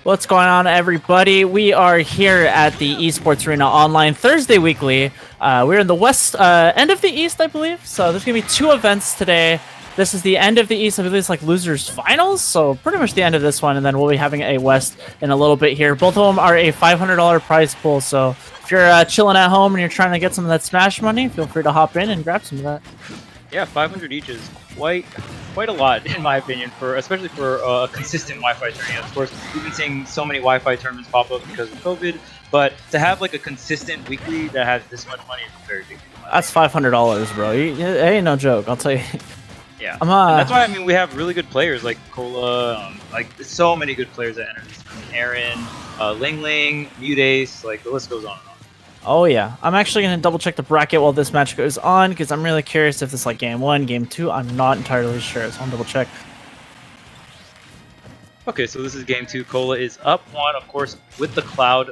What's going on, everybody? We are here at the Esports Arena Online Thursday weekly. We're in the west end of the East, I believe. So there's going to be two events today. This is the end of the East. I believe it's like losers finals. So pretty much the end of this one. And then we'll be having a West in a little bit here. Both of them are a $500 prize pool. So if you're chilling at home and you're trying to get some of that Smash money, feel free to hop in and grab some of that. Yeah, 500 each is quite a lot in my opinion, especially for a consistent Wi-Fi tournament. Of course, we've been seeing so many Wi-Fi tournaments pop up because of COVID, but to have like a consistent weekly that has this much money is very big. That's $500, bro. It ain't no joke, I'll tell you. Yeah, and that's why I mean we have really good players like Cola, like so many good players that enter this. Aaron, Ling Ling, Mutace, like the list goes on and on. Oh yeah, I'm actually gonna double check the bracket while this match goes on because I'm really curious if this is like game 1, game 2. I'm not entirely sure, so I'll double check. Okay, so this is game 2. Cola is up 1, of course, with the Cloud.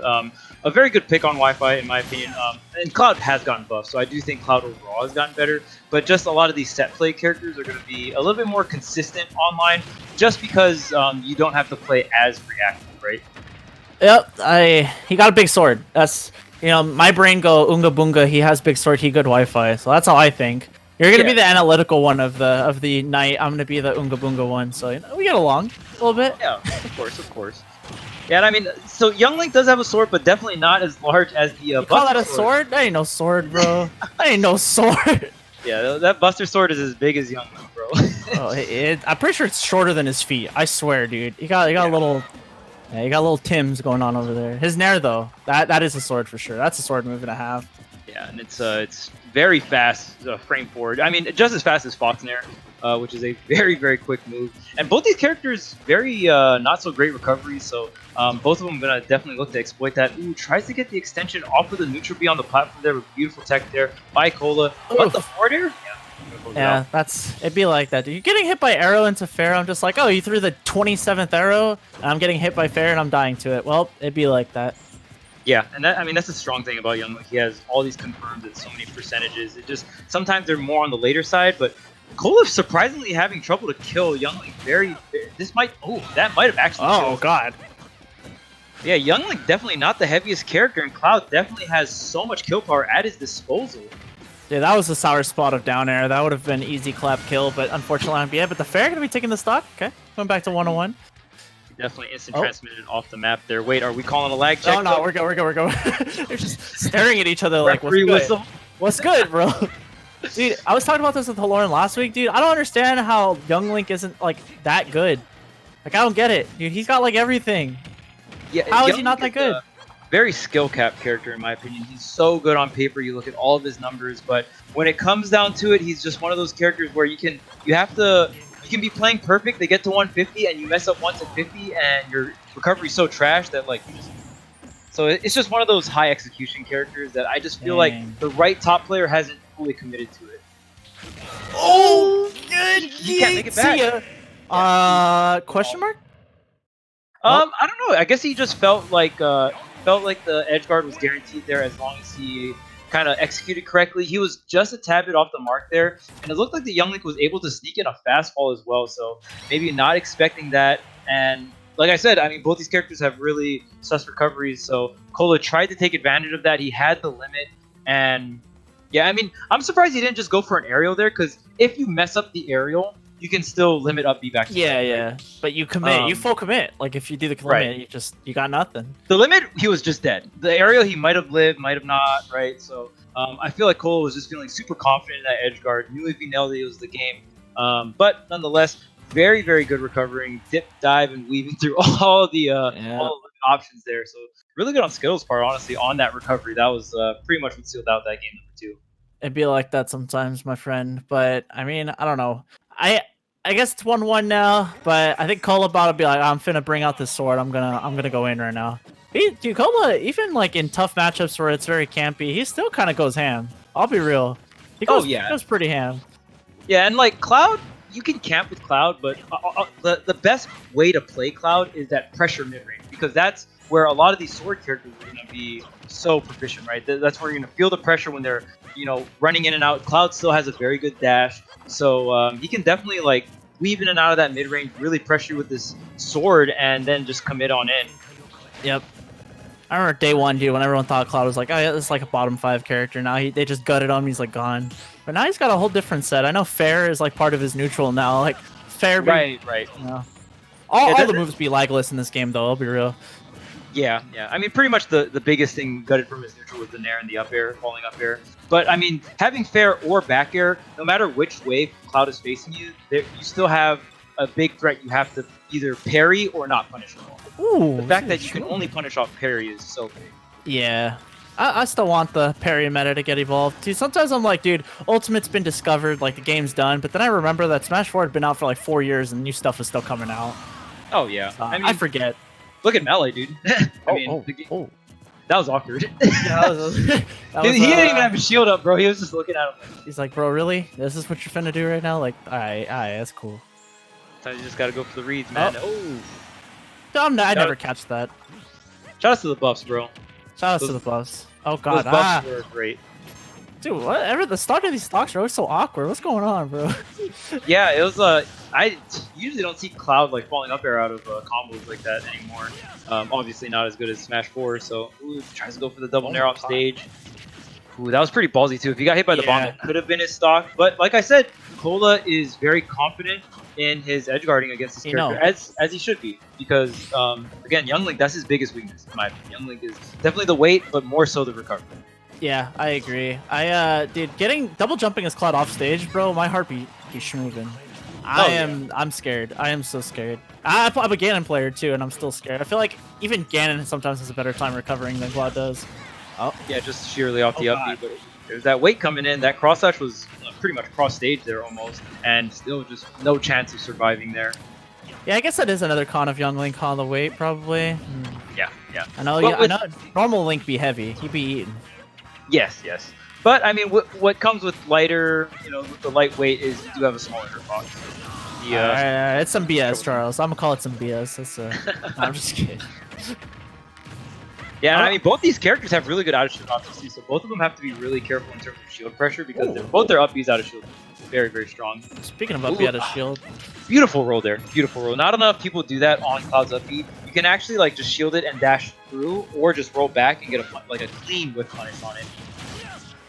A very good pick on Wi-Fi, in my opinion. And Cloud has gotten buffed, so I do think Cloud overall has gotten better. But just a lot of these set play characters are going to be a little bit more consistent online, just because you don't have to play as reactive, right? Yep, he got a big sword. That's, you know, my brain go Unga Bunga. He has big sword. He good Wi-Fi. So that's how I think. You're gonna be the analytical one of the night. I'm gonna be the Unga Bunga one. So you know, we get along a little bit. Yeah, of course. Yeah, and I mean, so Young Link does have a sword, but definitely not as large as the. You call that a sword? That ain't no sword, bro. That ain't no sword. Yeah, that Buster Sword is as big as Young Link, bro. I'm pretty sure it's shorter than his feet. I swear, dude. You got a little. Yeah, you got little Tims going on over there. His Nair, though, that is a sword for sure. That's a sword move and a half. Yeah, and it's very fast frame forward. I mean, just as fast as Fox Nair, which is a very quick move. And both these characters very not so great recovery, so both of them gonna definitely look to exploit that. Ooh, tries to get the extension off of the neutral B on the platform there with beautiful tech there by Cola. What the forward air? Yeah, it'd be like that, dude. You're getting hit by arrow into fair. I'm just like, oh, you threw the 27th arrow, and I'm getting hit by fair, and I'm dying to it. Well, it'd be like that. Yeah, and I mean that's a strong thing about Young Link. He has all these confirmed at so many percentages. It just sometimes they're more on the later side, but Cola surprisingly having trouble to kill Young Link. That might have actually. Oh god. Yeah, Young Link definitely not the heaviest character, and Cloud definitely has so much kill power at his disposal. Yeah, that was a sour spot of down air. That would have been easy clap kill, but unfortunately on BA. But the fair gonna be taking the stock. Okay, going back to 101. Definitely instant transmitted off the map there. Wait, are we calling a lag check? No, we're good. They're just staring at each other like, what's good? Whistle. What's good, bro? Dude, I was talking about this with Lauren last week, dude. I don't understand how Young Link isn't like that good. Like, I don't get it, dude. He's got like everything. Yeah, how is he not that good? Very skill cap character in my opinion. He's so good on paper. You look at all of his numbers, but when it comes down to it, he's just one of those characters where you can be playing perfect. They get to 150 and you mess up once at 50, and your recovery's so trash that like so it's just one of those high execution characters that I just feel like the right top player hasn't fully committed to it. Oh, good. You can't make it back. Question mark? I don't know. I guess he just felt like the edge guard was guaranteed there as long as he kind of executed correctly. He was just a tad bit off the mark there, and it looked like the Young Link was able to sneak in a fastball as well, so maybe not expecting that. And like I said, I mean, both these characters have really sus recoveries, so Cola tried to take advantage of that. He had the limit, and yeah, I mean, I'm surprised he didn't just go for an aerial there, because if you mess up the aerial, you can still limit up B back to yeah. But you commit, you full commit. Like if you do the limit, you got nothing. The limit, he was just dead. The aerial, he might have lived, might have not, right? So I feel like Cola was just feeling super confident in that edge guard. Knew if he nailed it, it was the game. But nonetheless, very good recovering, dip, dive, and weaving through all the options there. So really good on Skittles' part, honestly, on that recovery. That was pretty much what sealed out that game number 2. It'd be like that sometimes, my friend. But I mean, I don't know. I guess it's 1-1 now, but I think Cola about to be like, I'm finna bring out this sword. I'm gonna go in right now. Dude, Cola, even like in tough matchups where it's very campy, he still kind of goes ham. I'll be real. He goes pretty ham. Yeah, and like Cloud, you can camp with Cloud, but the best way to play Cloud is that pressure mid range, because that's where a lot of these sword characters are gonna be so proficient, right? That's where you're gonna feel the pressure when they're running in and out. Cloud still has a very good dash, so he can definitely like weave in and out of that mid range, really pressure you with this sword, and then just commit on in. Yep. I remember day one, dude, when everyone thought Cloud was like, oh yeah, this is like a bottom 5 character. Now they just gutted him. He's like gone. But now he's got a whole different set. I know Fair is like part of his neutral now. Like Fair, Right. You know, all the moves be legless in this game, though. I'll be real. Yeah. I mean, pretty much the biggest thing gutted from his neutral was the Nair and the up air, falling up air. But I mean, having Fair or back air, no matter which way Cloud is facing you, you still have a big threat. You have to either parry or not punish him. Ooh, The fact that you can only punish off parry is so big. Yeah. I still want the parry meta to get evolved. Dude, sometimes I'm like, dude, Ultimate's been discovered, like the game's done, but then I remember that Smash 4 had been out for like 4 years and new stuff was still coming out. Oh yeah. I mean, I forget. look at Melee, dude. That was awkward. Yeah, that was, he didn't even have a shield up, bro. He was just looking at him. He's like, bro, really? This is what you're finna do right now? Like, alright, that's cool. Sometimes you just gotta go for the reads, man. I never catch that. Shout out to the buffs, bro. Shout out to the buffs. Oh god, Those buffs were great. Dude, whatever. The start of these stocks are always so awkward. What's going on, bro? Yeah, it was. I usually don't see Cloud like falling up air out of combos like that anymore. Obviously not as good as Smash 4. So tries to go for the double nair off stage. Ooh, that was pretty ballsy too. If he got hit by the bomb, it could have been his stock. But like I said, Cola is very confident in his edge guarding against this character, as he should be. Because again, Young Link, that's his biggest weakness in my opinion. Young Link is definitely the weight, but more so the recovery. Yeah, I agree. Dude, getting double jumping as Cloud off stage, bro, my heartbeat is schmoving. I'm scared. I am so scared. I'm a Ganon player too, and I'm still scared. I feel like even Ganon sometimes has a better time recovering than Cloud does. Oh, yeah, just sheerly off the upbeat. But there's that weight coming in. That cross slash was pretty much cross stage there almost, and still just no chance of surviving there. Yeah, I guess that is another con of Young Link on the weight, probably. Yeah. I know. I know. Normal Link be heavy. He'd be eaten. Yes. But I mean, what comes with lighter, with the lightweight is you do have a smaller hitbox. It's some BS, Charles. I'm gonna call it some BS. I'm just kidding. Yeah, I mean, both these characters have really good out of shield options too, so both of them have to be really careful in terms of shield pressure because both their up Bs out of shield very, very strong. Speaking of up B out of shield, beautiful roll there, beautiful roll. Not enough people do that on Cloud's up B. You can actually like just shield it and dash through, or just roll back and get a clean whip punish on it.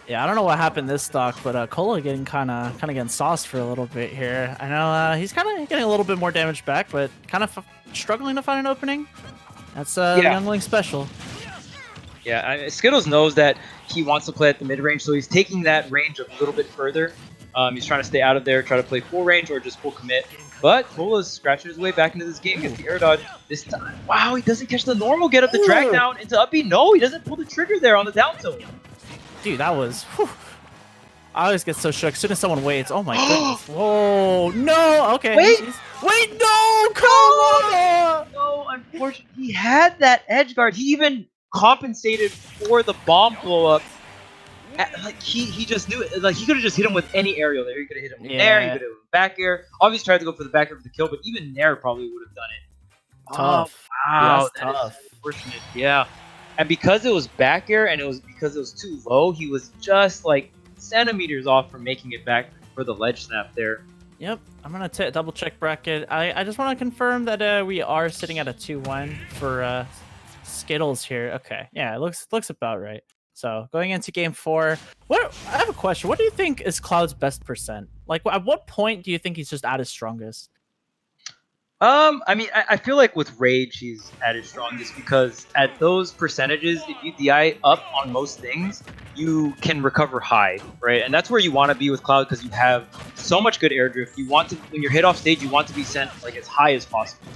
Yeah, I don't know what happened this stock, but Cola getting kind of getting sauced for a little bit here. I know he's kind of getting a little bit more damage back, but kind of struggling to find an opening. That's Young Link special. Yeah, Skittles knows that he wants to play at the mid range, so he's taking that range a little bit further. He's trying to stay out of there, try to play full range or just full commit. But Cola's scratching his way back into this game, gets the air dodge this time. Wow, he doesn't catch the normal get up the drag down into up B. No, he doesn't pull the trigger there on the down tilt. Dude, that was... Whew. I always get so shook as soon as someone waits. Oh my goodness. Whoa, no, okay. Wait, no, Cola! No, unfortunately, he had that edge guard. He even compensated for the bomb blow up. Like he just knew it. Like he could have just hit him with any aerial there. He could have hit him with Nair, he could have hit him with back air. Obviously tried to go for the back air for the kill, but even Nair probably would have done it. Tough. Oh, wow, that's tough. Unfortunate. Yeah. And because it was back air and because it was too low, he was just like centimeters off from making it back for the ledge snap there. Yep, I'm gonna double check bracket. I just want to confirm that we are sitting at a 2-1 for Skittles here. Okay, yeah, it looks about right. So going into game 4, I have a question. What do you think is Cloud's best percent? Like, at what point do you think he's just at his strongest? I mean, I feel like with Rage, he's at his strongest because at those percentages, if you DI up on most things, you can recover high, right? And that's where you want to be with Cloud because you have so much good air drift. You want to, when you're hit off stage, you want to be sent like as high as possible.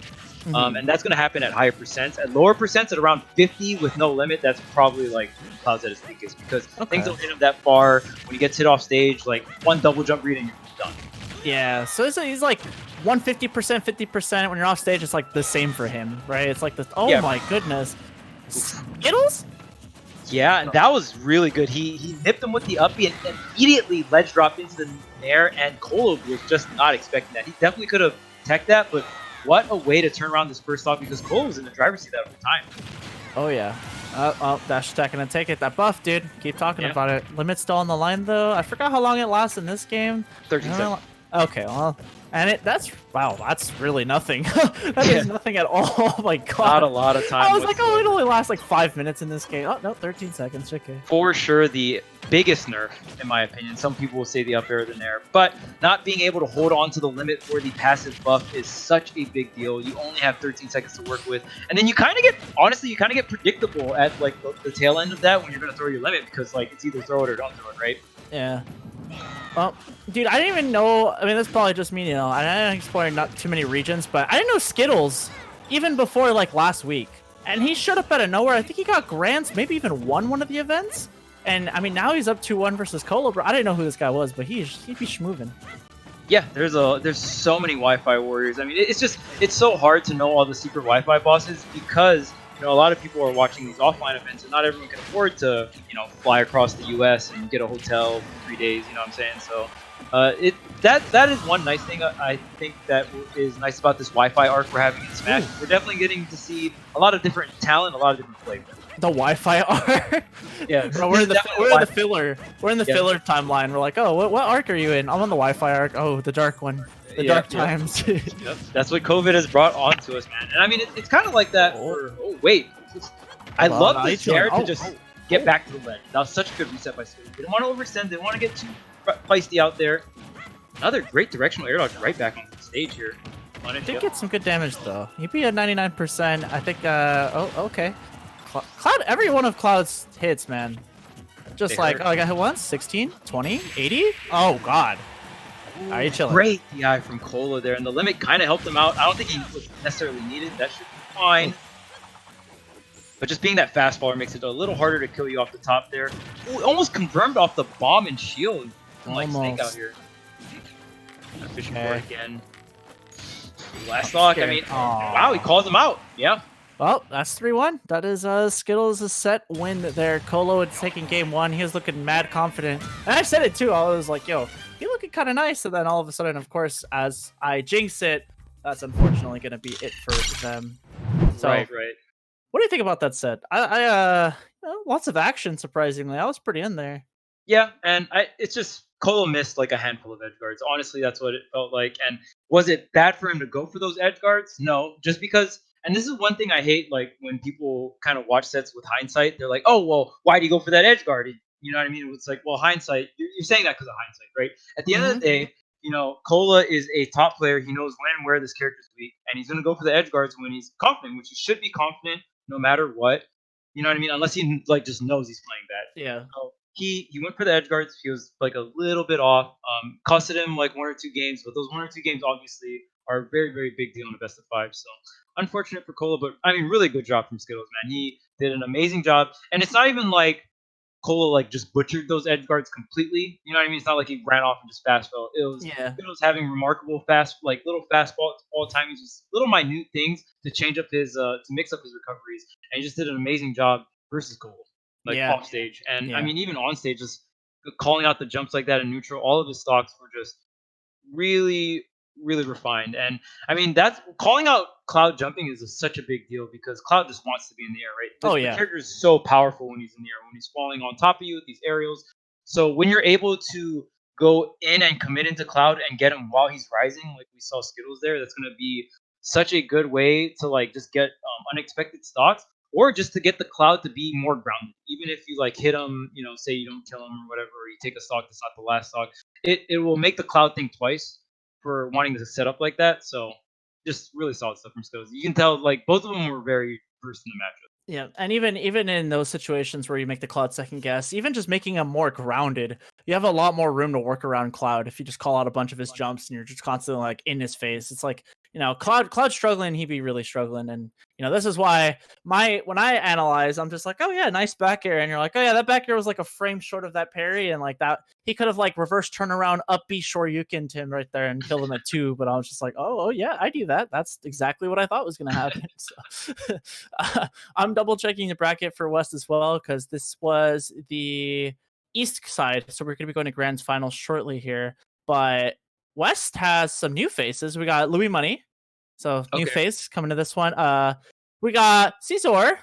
And that's going to happen at higher percents. At lower percents, at around 50 with no limit, that's probably like Cloud's at his weakest because things don't hit him that far. When he gets hit off stage, like one double jump read and you're done. Yeah, so he's like 150%, 50%. When you're off stage, it's like the same for him, right? It's like this. Oh my goodness, Skittles. Yeah, and that was really good. He nipped him with the uppie and immediately ledge dropped into the Nair, and Kolo was just not expecting that. He definitely could have teched that, but what a way to turn around this first stock because Kolo was in the driver's seat that whole time. Oh yeah. Dash attack gonna take it. That buff, dude. Keep talking about it. Limit's still on the line though. I forgot how long it lasts in this game. 13 seconds. Okay, well, and that's wow, that's really nothing. That is nothing at all. Oh my god. Not a lot of time. I was like, oh, whatsoever. it only lasts like 5 minutes in this game. Oh no, 13 seconds. Okay. For sure the biggest nerf, in my opinion. Some people will say the up air than nerf, but not being able to hold on to the limit for the passive buff is such a big deal. You only have 13 seconds to work with, and then you kind of get, honestly, you kind of get predictable at like the tail end of that when you're going to throw your limit, because like it's either throw it or don't throw it, right? Yeah. Well, dude, I didn't even know. I mean, that's probably just me, I didn't explore not too many regions, but I didn't know Skittles even before like last week. And he showed up out of nowhere. I think he got grants, maybe even won one of the events. And I mean, now he's up 2-1 versus Colo, bro. I didn't know who this guy was, but he'd be schmoving. Yeah, there's so many Wi-Fi warriors. I mean, it's so hard to know all the secret Wi-Fi bosses, because a lot of people are watching these offline events, and not everyone can afford to fly across the U.S. and get a hotel for 3 days. You know what I'm saying? So that is one nice thing I think that is nice about this Wi-Fi arc we're having in Smash. Ooh. We're definitely getting to see a lot of different talent, a lot of different flavor. The Wi-Fi arc. Yeah, bro, we're in the filler. We're in the filler timeline. We're like, oh, what arc are you in? I'm on the Wi-Fi arc. Oh, the dark one. The dark times. Yep. That's what COVID has brought onto us, man. And I mean, it's kind of like that. Oh wait, I love this dare to just get back to the ledge. That was such a good reset by Skittles. They didn't want to overextend. They didn't want to get too feisty out there. Another great directional air dodge right back on the stage here. Did get some good damage though. He'd be at 99%. I think. Oh, okay. Cloud, every one of Cloud's hits, man. Just they like, hurt. Oh, I got hit once, 16, 20, 80. Oh God. Ooh, are you chilling? Great DI from Cola there, and the limit kind of helped him out. I don't think he was necessarily needed. That should be fine. But just being that fastballer makes it a little harder to kill you off the top there. Ooh, almost confirmed off the bomb and shield from like Snake out here. Fishing for it again. Last stock. I mean, wow, he calls him out. Yeah. Well, that's 3-1. That is Skittles' set win there. Colo had taken game one. He was looking mad confident. And I said it too. I was like, yo, he looking kind of nice. And then all of a sudden, of course, as I jinx it, that's unfortunately going to be it for them. So, right. What do you think about that set? Lots of action, surprisingly. I was pretty in there. Yeah, and it's just Colo missed like a handful of edge guards. Honestly, that's what it felt like. And was it bad for him to go for those edge guards? No, just because. And this is one thing I hate, like when people kind of watch sets with hindsight. They're like, "Oh, well, why do you go for that edge guard?" You know what I mean? It's like, well, hindsight. You're saying that because of hindsight, right? At the end of the day, Cola is a top player. He knows when and where this character's weak, and he's gonna go for the edge guards when he's confident, which he should be confident no matter what. You know what I mean? Unless he like just knows he's playing bad. Yeah. So he went for the edge guards. He was like a little bit off. Costed him like 1 or 2 games, but those 1 or 2 games obviously are a very, very big deal in a best of 5. So unfortunate for Cola, but I mean, really good job from Skittles, man. He did an amazing job, and it's not even like Cola like just butchered those edge guards completely. You know what I mean? It's not like he ran off and just fast fell. It was Skittles having remarkable little fastball all timings, just little minute things to change up his to mix up his recoveries, and he just did an amazing job versus Cola, off stage. And I mean, even on stage, just calling out the jumps like that in neutral, all of his stocks were just really refined. And I mean, that's calling out Cloud jumping is such a big deal, because Cloud just wants to be in the air, right? The character is so powerful when he's in the air, when he's falling on top of you with these aerials. So when you're able to go in and commit into Cloud and get him while he's rising, like we saw Skittles there, that's going to be such a good way to like just get unexpected stocks, or just to get the Cloud to be more grounded. Even if you like hit him, say you don't kill him or whatever, or you take a stock that's not the last stock, it will make the Cloud think twice for wanting to set up like that. So just really solid stuff from Skittles. You can tell like both of them were very versed in the matchup. Yeah, and even in those situations where you make the Cloud second guess, even just making him more grounded, you have a lot more room to work around Cloud if you just call out a bunch of his jumps and you're just constantly like in his face. It's like, Cloud struggling, he'd be really struggling. And this is why when I analyze, I'm just like, oh yeah, nice back air, and you're like, oh yeah, that back air was like a frame short of that parry, and like that he could have like reverse turnaround up B Shoryuken to him right there and killed him at 2. But I was just like, oh yeah, I do that. That's exactly what I thought was gonna happen. So I'm double checking the bracket for West as well, because this was the East side, so we're gonna be going to Grand Finals shortly here. But West has some new faces. We got Louis Money. So new face coming to this one. We got Caesar.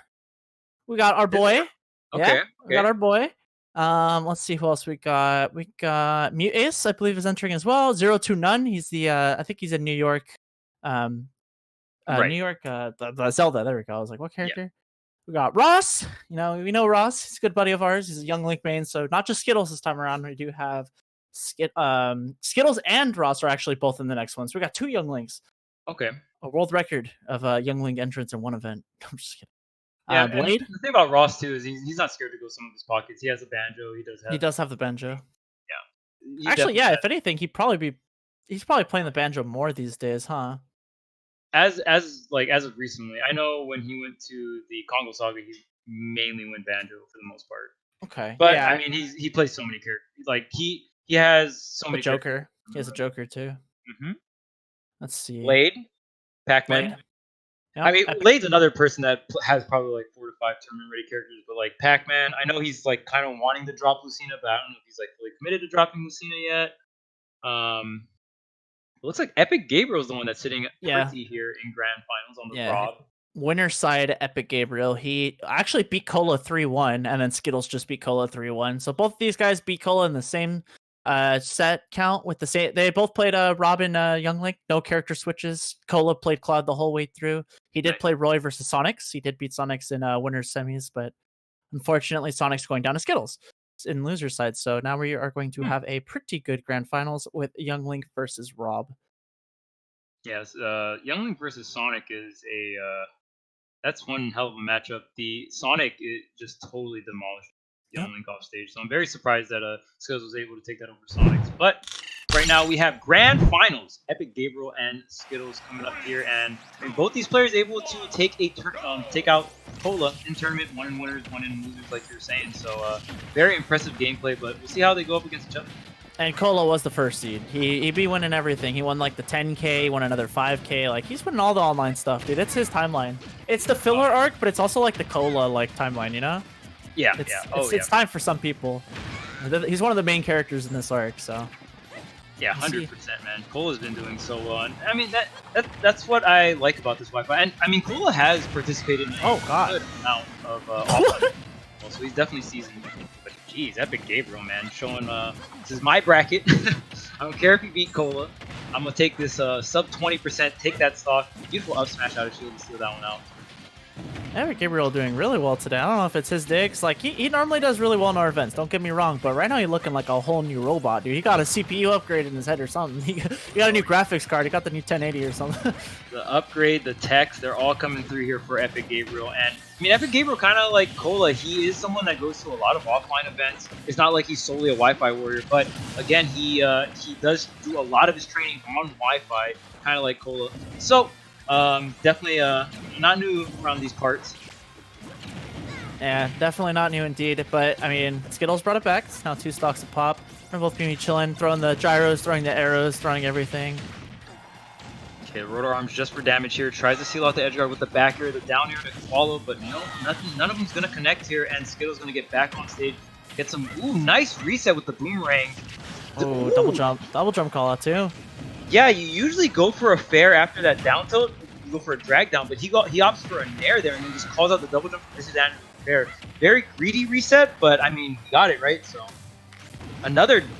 We got our boy. Okay. We got our boy. Let's see who else we got. We got Mute Ace, I believe, is entering as well. Zero to None. He's the I think he's in New York. New Right. York. The Zelda. There we go. I was like, what Yeah. character? We got Ross. We know Ross. He's a good buddy of ours. He's a young Link main. So not just Skittles this time around. We do have Skittles and Ross are actually both in the next one. So we got 2 young Links. Okay. A world record of young Link entrance in one event. I'm just kidding. Yeah, and Blade. the thing about Ross too is he's not scared to go some of his pockets. He has a banjo. He does have. He does have the banjo. Yeah. He Actually, definitely yeah. has- If anything, he's probably playing the banjo more these days, huh? as of recently, I know when he went to the Congo Saga, he mainly went banjo for the most part. Okay. But yeah, I mean, he plays so many characters. Like he has so the many. Joker. He has a Joker too. Mm-hmm. Let's see. Blade, Pac-Man. Blade. Yep, I mean, Epic. Blade's another person that has probably like 4 to 5 tournament ready characters, but like Pac-Man, I know he's like kind of wanting to drop Lucina, but I don't know if he's like fully committed to dropping Lucina yet. It looks like Epic Gabriel's the one that's sitting Yeah. pretty here in grand finals on the Yeah. Rob. Winner side, Epic Gabriel. He actually beat Cola 3-1, and then Skittles just beat Cola 3-1. So both of these guys beat Cola in the same set count with the same. They both played Robin Young Link, no character switches. Cola played Cloud the whole way through. He did Right. play Roy versus Sonics. He did beat Sonics in winners semis, but unfortunately, Sonics going down to Skittles in loser side. So now we are going to have a pretty good grand finals with Young Link versus Rob. Yes, Young Link versus Sonic is that's one hell of a matchup. The Sonic just totally demolished Young Link off stage, so I'm very surprised that Skittles was able to take that over Sonics. But right now we have grand finals, Epic Gabriel and Skittles coming up here, and both these players able to take take out Cola in tournament, one in winners, one in losers, like you're saying. So very impressive gameplay, but we'll see how they go up against each other. And Cola was the first seed. He be winning everything. He won like the 10K, won another 5K. Like he's winning all the online stuff, dude. It's his timeline. It's the filler arc, but it's also like the Cola like timeline, you know? Yeah, It's, yeah. it's time for some people. He's one of the main characters in this arc, so. Yeah, 100%, man. Cola's been doing so well, and I mean that's what I like about this Wi-Fi. And I mean, Cola has participated in a good amount of offline, so he's definitely seasoned. But geez, Epic Gabriel, man, showing this is my bracket. I don't care if you beat Cola. I'm gonna take this sub 20%, take that stock. Beautiful up smash out of shield to steal that one out. Epic Gabriel doing really well today. I don't know if it's his digs. Like he normally does really well in our events. Don't get me wrong, but right now he's looking like a whole new robot, dude. He got a CPU upgrade in his head or something. He got a new graphics card. He got the new 1080 or something. The upgrade, the techs, they're all coming through here for Epic Gabriel. And I mean, Epic Gabriel, kind of like Cola, he is someone that goes to a lot of offline events. It's not like he's solely a Wi-Fi warrior, but again, he does do a lot of his training on Wi-Fi, kind of like Cola. So definitely not new around these parts. Yeah, definitely not new indeed. But I mean, Skittles brought it back. It's now 2 stocks a pop. They're both gonna be chilling, throwing the gyros, throwing the arrows, throwing everything. Okay, Rotor Arms just for damage here. Tries to seal out the edge guard with the back air, the down air to follow, but no, nothing. None of them's gonna connect here, and Skittles gonna get back on stage. Get some nice reset with the boomerang. Oh, double jump call out too. Yeah, you usually go for a fair after that down tilt. You go for a drag down, but he opts for a nair there and then just calls out the double jump for disadvantage fair. Very greedy reset, but I mean, he got it right. So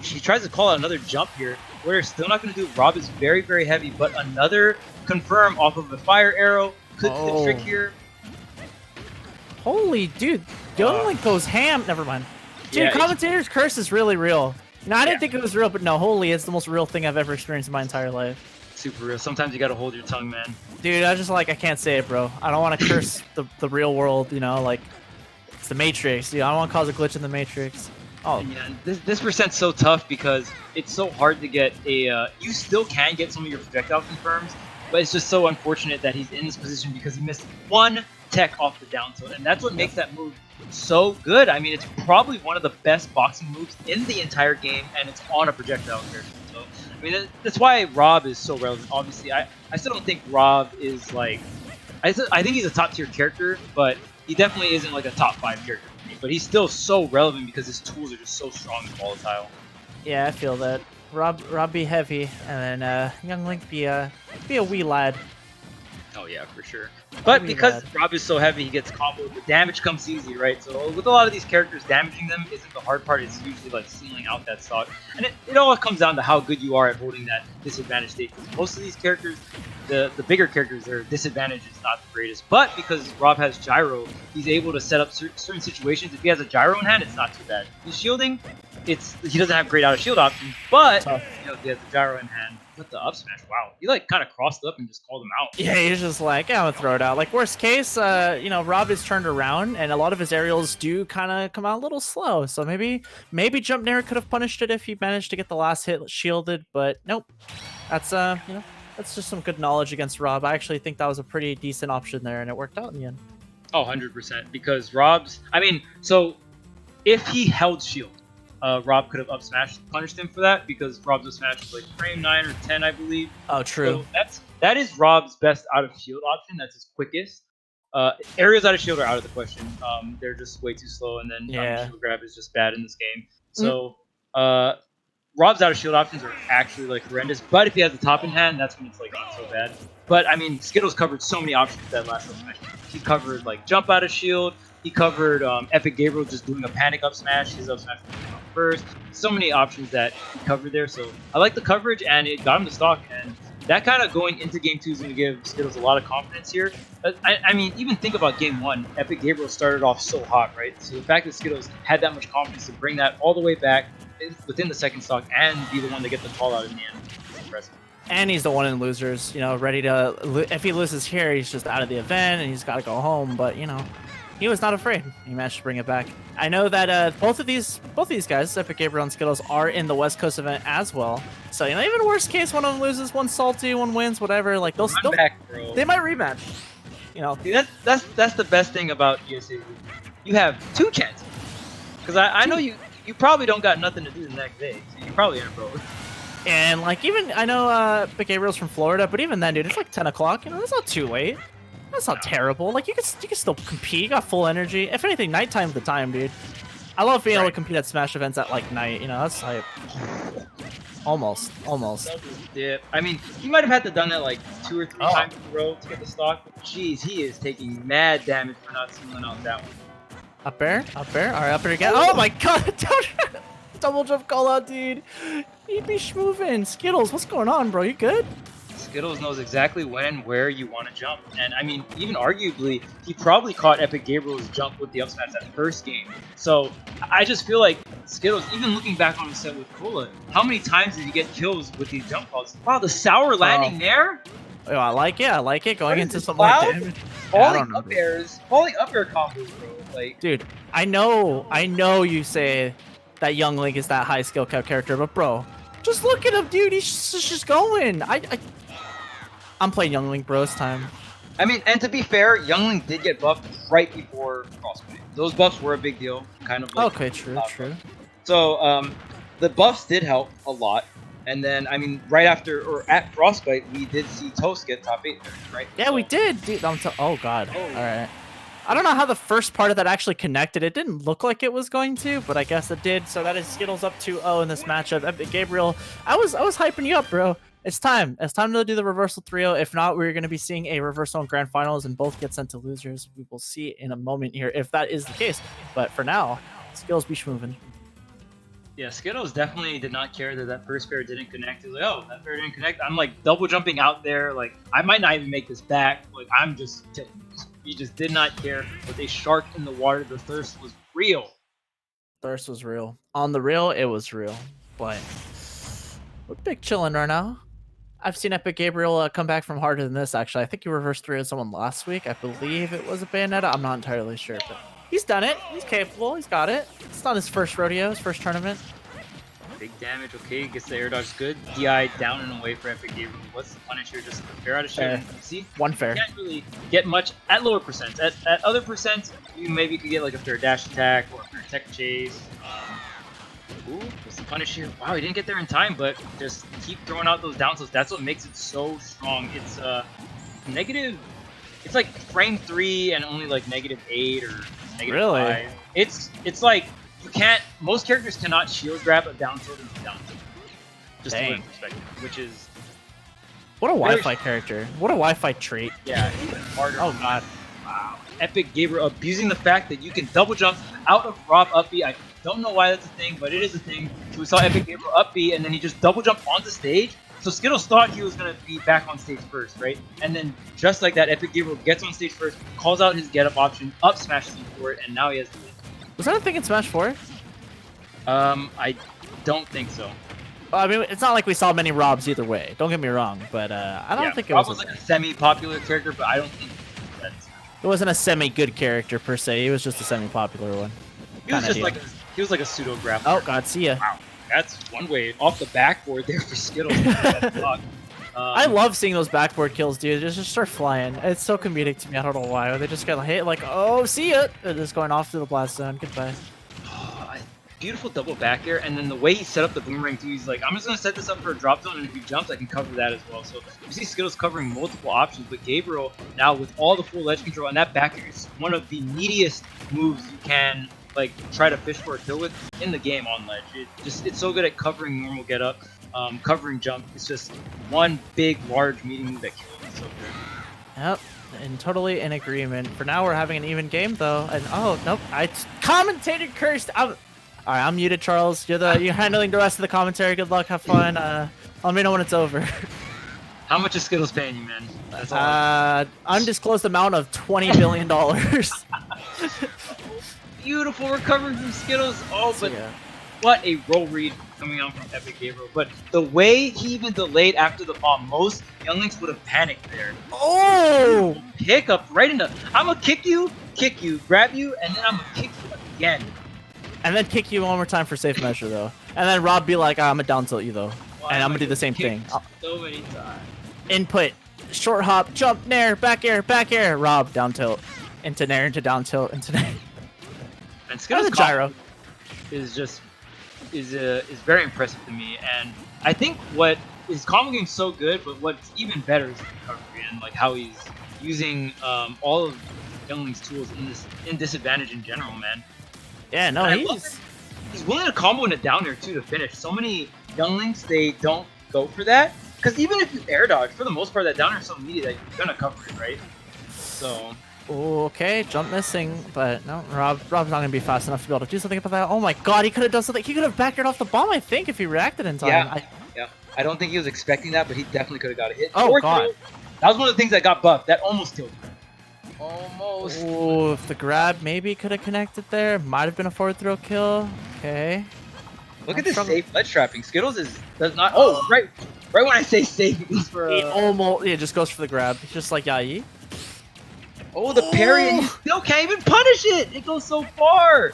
he tries to call out another jump here. We're still not going to do. Rob is very, very heavy, but another confirm off of the fire arrow. Could be the trick here. Holy dude, Young Link goes ham. Never mind. Dude, Yeah, commentator's curse is really real. No, I didn't think it was real, but no, holy, it's the most real thing I've ever experienced in my entire life. Super real. Sometimes you gotta hold your tongue, man. Dude, I can't say it, bro. I don't want to curse the real world, you know, like, it's the Matrix. You know, I don't want to cause a glitch in the Matrix. Oh. Yeah, this percent's so tough because it's so hard to get a, you still can get some of your projectile confirms, but it's just so unfortunate that he's in this position because he missed one tech off the down tilt, and that's what makes that move so good. I mean, it's probably one of the best boxing moves in the entire game, and it's on a projectile character. So, I mean, that's why Rob is so relevant. Obviously, I still don't think Rob is like, I think he's a top tier character, but he definitely isn't like a top 5 character for me. But he's still so relevant because his tools are just so strong and volatile. Yeah, I feel that. Rob be heavy, and then Young Link be a wee lad. Oh yeah, for sure. But Really because bad. Rob is so heavy, he gets comboed. The damage comes easy, right? So with a lot of these characters, damaging them isn't the hard part. It's usually like sealing out that stock. And it all comes down to how good you are at holding that disadvantage state. Most of these characters, the bigger characters, their disadvantage is not the greatest. But because Rob has gyro, he's able to set up certain situations. If he has a gyro in hand, it's not too bad. He's shielding. He doesn't have great out of shield options, but Tough. you know, he has the gyro in hand. But the up smash, wow, he like kind of crossed up and just called him out. Yeah, he's just like, yeah, I'm gonna throw it out. Like worst case, you know, Rob is turned around, and a lot of his aerials do kind of come out a little slow. So maybe Jump Nair could have punished it if he managed to get the last hit shielded, but nope. That's you know, that's just some good knowledge against Rob. I actually think that was a pretty decent option there, and it worked out in the end. Oh, 100%. Because Rob's, I mean, so if he held shield, Rob could have up smashed, punished him for that because Rob's up smash is like frame 9 or 10, I believe. Oh, true. So that is Rob's best out of shield option. That's his quickest. Areas out of shield are out of the question. They're just way too slow, and then Yeah. shield grab is just bad in this game. So Rob's out of shield options are actually like horrendous. But if he has the top in hand, that's when it's like not so bad. But I mean, Skittles covered so many options that last up smash. He covered like jump out of shield. He covered Epic Gabriel just doing a panic up smash. His up smash was first. So many options that he covered there. So I like the coverage, and it got him the stock. And that kind of going into game 2 is going to give Skittles a lot of confidence here. I mean, even think about game 1. Epic Gabriel started off so hot, right? So the fact that Skittles had that much confidence to bring that all the way back within the second stock and be the one to get the call out in the end is impressive. And he's the one in losers, you know, ready to. If he loses here, he's just out of the event and he's got to go home. But you know, he was not afraid. He managed to bring it back. I know that both of these guys, Epic Gabriel and Skittles, are in the West Coast event as well. So you know, even worst case, one of them loses, one salty, one wins, whatever. Like they'll still Back, bro. they might rematch. You know, See, that's the best thing about ESA. You have 2 chances. Because I know you probably don't got nothing to do the next day, so you probably are broke. and like even I know Epic Gabriel's from Florida, but even then, dude, it's like 10 o'clock. You know, that's not too late. That's not terrible. Like you can still compete. You got full energy. If anything, nighttime's the time, dude. I love being able to compete at Smash events at like night. You know, that's like almost. Yeah, I mean, he might have had to done that like 2 or 3 Oh. times in a row to get the stock. But jeez, he is taking mad damage for not sealing out that one. Up air. All right, up air again. Oh my god! Double jump call out, dude. He'd be schmoving. Skittles, what's going on, bro? You good? Skittles knows exactly when and where you want to jump. And I mean, even arguably, he probably caught Epic Gabriel's jump with the up smash that first game. So I just feel like Skittles, even looking back on the set with Cola, how many times did he get kills with these jump calls? Wow, the sour landing there? Oh, I like it. Going What is into this, some more Cloud? damage. Falling up airs, falling up air combos, bro. Like, Dude, I know you say that Young Link is that high skill character, but bro, just look at him, dude. He's just going. I'm playing Young Link, bro. It's time. I mean, and to be fair, Youngling did get buffed right before Frostbite. Those buffs were a big deal, kind of. Like, Okay, true. So, the buffs did help a lot. And then, I mean, right after or at Frostbite, we did see Toast get top 8 there, right? Yeah, we did, dude. Oh god. Oh. All right. I don't know how the first part of that actually connected. It didn't look like it was going to, but I guess it did. So that is Skittles up 2-0 in this matchup. Epic Gabriel, I was hyping you up, bro. It's time. It's time to do the reversal 3-0. If not, we're going to be seeing a reversal in grand finals and both get sent to losers. We will see in a moment here if that is the case. But for now, Skittles be moving. Yeah, Skittles definitely did not care that first pair didn't connect. He's like, oh, that pair didn't connect. I'm like double jumping out there. Like, I might not even make this back. Like, I'm just killing. He just did not care. With a shark in the water, the thirst was real. Thirst was real. On the real, it was real. But we're big chilling right now. I've seen Epic Gabriel come back from harder than this, actually. I think he reversed 3 of someone last week. I believe it was a Bayonetta. I'm not entirely sure, but he's done it. He's capable. He's got it. It's not his first rodeo, his first tournament. Big damage, okay, gets the air dodge good. DI down and away for Epic Gabriel. What's the punish here? Just a fair out of shit. See? One fair. You can't really get much at lower percents. At other percents, you maybe could get like a fair dash attack or a fair tech chase. Ooh, what's the punish here? Wow, he didn't get there in time, but just keep throwing out those down tilts. That's what makes it so strong. It's negative. It's like frame 3 and only like -8 or -5. Really? It's like you can't. Most characters cannot shield grab a down tilt into down tilt. Just to put it in perspective, which is What a Wi-Fi character. What a Wi-Fi trait. Yeah, even harder. Oh god. Wow. Epic Gabriel abusing the fact that you can double jump out of Rob up B. I don't know why that's a thing, but it is a thing. So we saw Epic Gabriel up B, and then he just double jumped onto stage. So Skittles thought he was going to be back on stage first, right? And then just like that, Epic Gabriel gets on stage first, calls out his get up option, up smashes him for it, and now he has the win. Was that a thing in Smash 4? I don't think so. Well, I mean, it's not like we saw many Robs either way. Don't get me wrong, but I don't think it Rob was. was like a semi-popular character, but I don't think that's. It wasn't a semi-good character per se. He was just a semi-popular one. He was Kinda just like he was like a pseudo grappler. Oh god, see ya. Wow, that's one way off the backboard there for Skittles. I love seeing those backboard kills, dude. They just start flying. It's so comedic to me. I don't know why. They just get hit like, oh, see ya. They're just going off to the blast zone. Goodbye. Beautiful double back air, and then the way he set up the boomerang too, he's like, I'm just gonna set this up for a drop zone, and if he jumps, I can cover that as well. So you see Skittles covering multiple options, but Gabriel now with all the full ledge control, and that back air is one of the neediest moves you can like try to fish for a kill with in the game on ledge. It's so good at covering normal get up, covering jump. It's just one big large meeting move that kills. It's so good. Yep. And totally in agreement. For now, we're having an even game though, and oh nope, I commentated cursed. All right, I'm muted, Charles. You're handling the rest of the commentary. Good luck, have fun. Let me know when it's over. How much is Skittles paying you, man? That's all. Undisclosed amount of $20 billion. Beautiful recovery from Skittles. Oh, but what a roll read coming out from Epic Gabriel. But the way he even delayed after the bomb, most younglings would have panicked there. Oh! Pick up right into. I'm gonna kick you, grab you, and then I'm gonna kick you again. And then kick you one more time for safe measure, though. And then Rob be like, I'm gonna down tilt you, though. And I'm gonna do the same thing. So many times. Input, short hop, jump, nair, back air. Rob, down tilt. Into nair, into down tilt, into nair. And Skittles' gyro is just is very impressive to me. And I think what his combo game's so good, but what's even better is the recovery and like how he's using all of Youngling's tools in disadvantage in general, man. Yeah, no, he's willing to combo in a down air too to finish. So many younglings, they don't go for that because even if you air dodge, for the most part, that down air is so meaty that you're gonna cover it, right? So. Okay, jump missing, but no, Rob's not gonna be fast enough to be able to do something about that. Oh my god, he could have done something. He could have backed it off the bomb, I think, if he reacted in time. Yeah, I don't think he was expecting that, but he definitely could have got a hit. Oh god, that was one of the things that got buffed. That almost killed him. Almost. Oh, if the grab maybe could have connected there, might have been a forward throw kill. Okay. Look at this safe ledge trapping. Skittles does not. Oh, right when I say safe, it's for. It just goes for the grab. It's just like Yayi. Oh, the parry, and you still can't even punish it. It goes so far.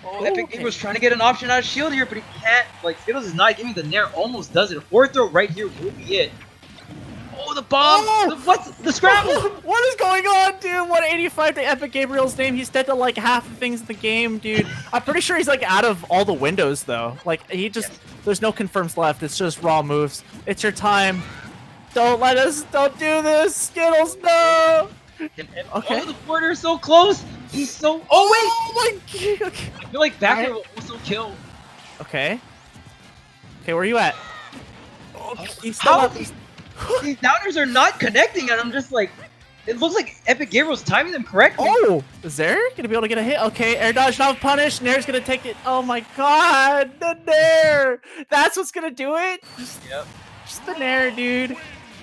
Oh, Epic Gabriel's trying to get an option out of shield here, but he can't. Like Skittles is not giving the nair. Almost does it. A forward throw right here will be it. Oh, the bomb! Oh! What's the scramble? What is going on, dude? 185 to Epic Gabriel's name. He's dead to like half the things in the game, dude. I'm pretty sure he's like out of all the windows though. Like he just, there's no confirms left. It's just raw moves. It's your time. Don't do this, Skittles. No. Okay. Oh, the border is so close. He's so. Oh wait! Oh my god. Okay. I feel like back air will also kill. Okay. Okay, where are you at? Oh, he's still How? up. These downers are not connecting, and I'm just like, it looks like Epic Gabriel's timing them correctly. Oh, is there gonna be able to get a hit? Okay, air dodge not punished. Nair's gonna take it. Oh my god, the Nair. That's what's gonna do it. Just the Nair, dude.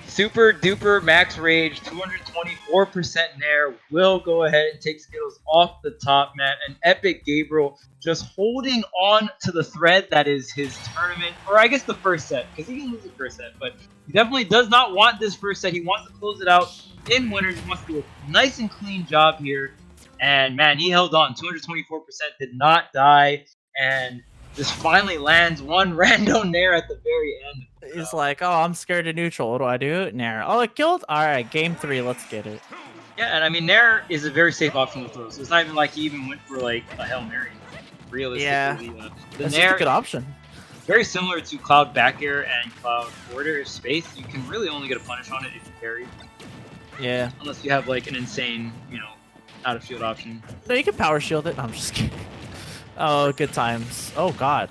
Super duper max rage, 224% Nair will go ahead and take Skittles off the top, man. And Epic Gabriel just holding on to the thread that is his tournament, or I guess the first set, because he can lose the first set, but he definitely does not want this first set. He wants to close it out in winners. He wants to do a nice and clean job here. And man, he held on, 224%, did not die, and just finally lands one random Nair at the very end. He's like, oh, I'm scared of neutral. What do I do? Nair. Oh, it killed? Alright, game 3, let's get it. Yeah, and I mean, Nair is a very safe option to throw, so it's not even like he even went for like a Hail Mary. Realistically, the Nair, a good option. Very similar to Cloud back air and Cloud forward air space. You can really only get a punish on it if you carry. Yeah. Unless you have like an insane, out of shield option. No, you can power shield it. No, I'm just kidding. Oh, good times. Oh god.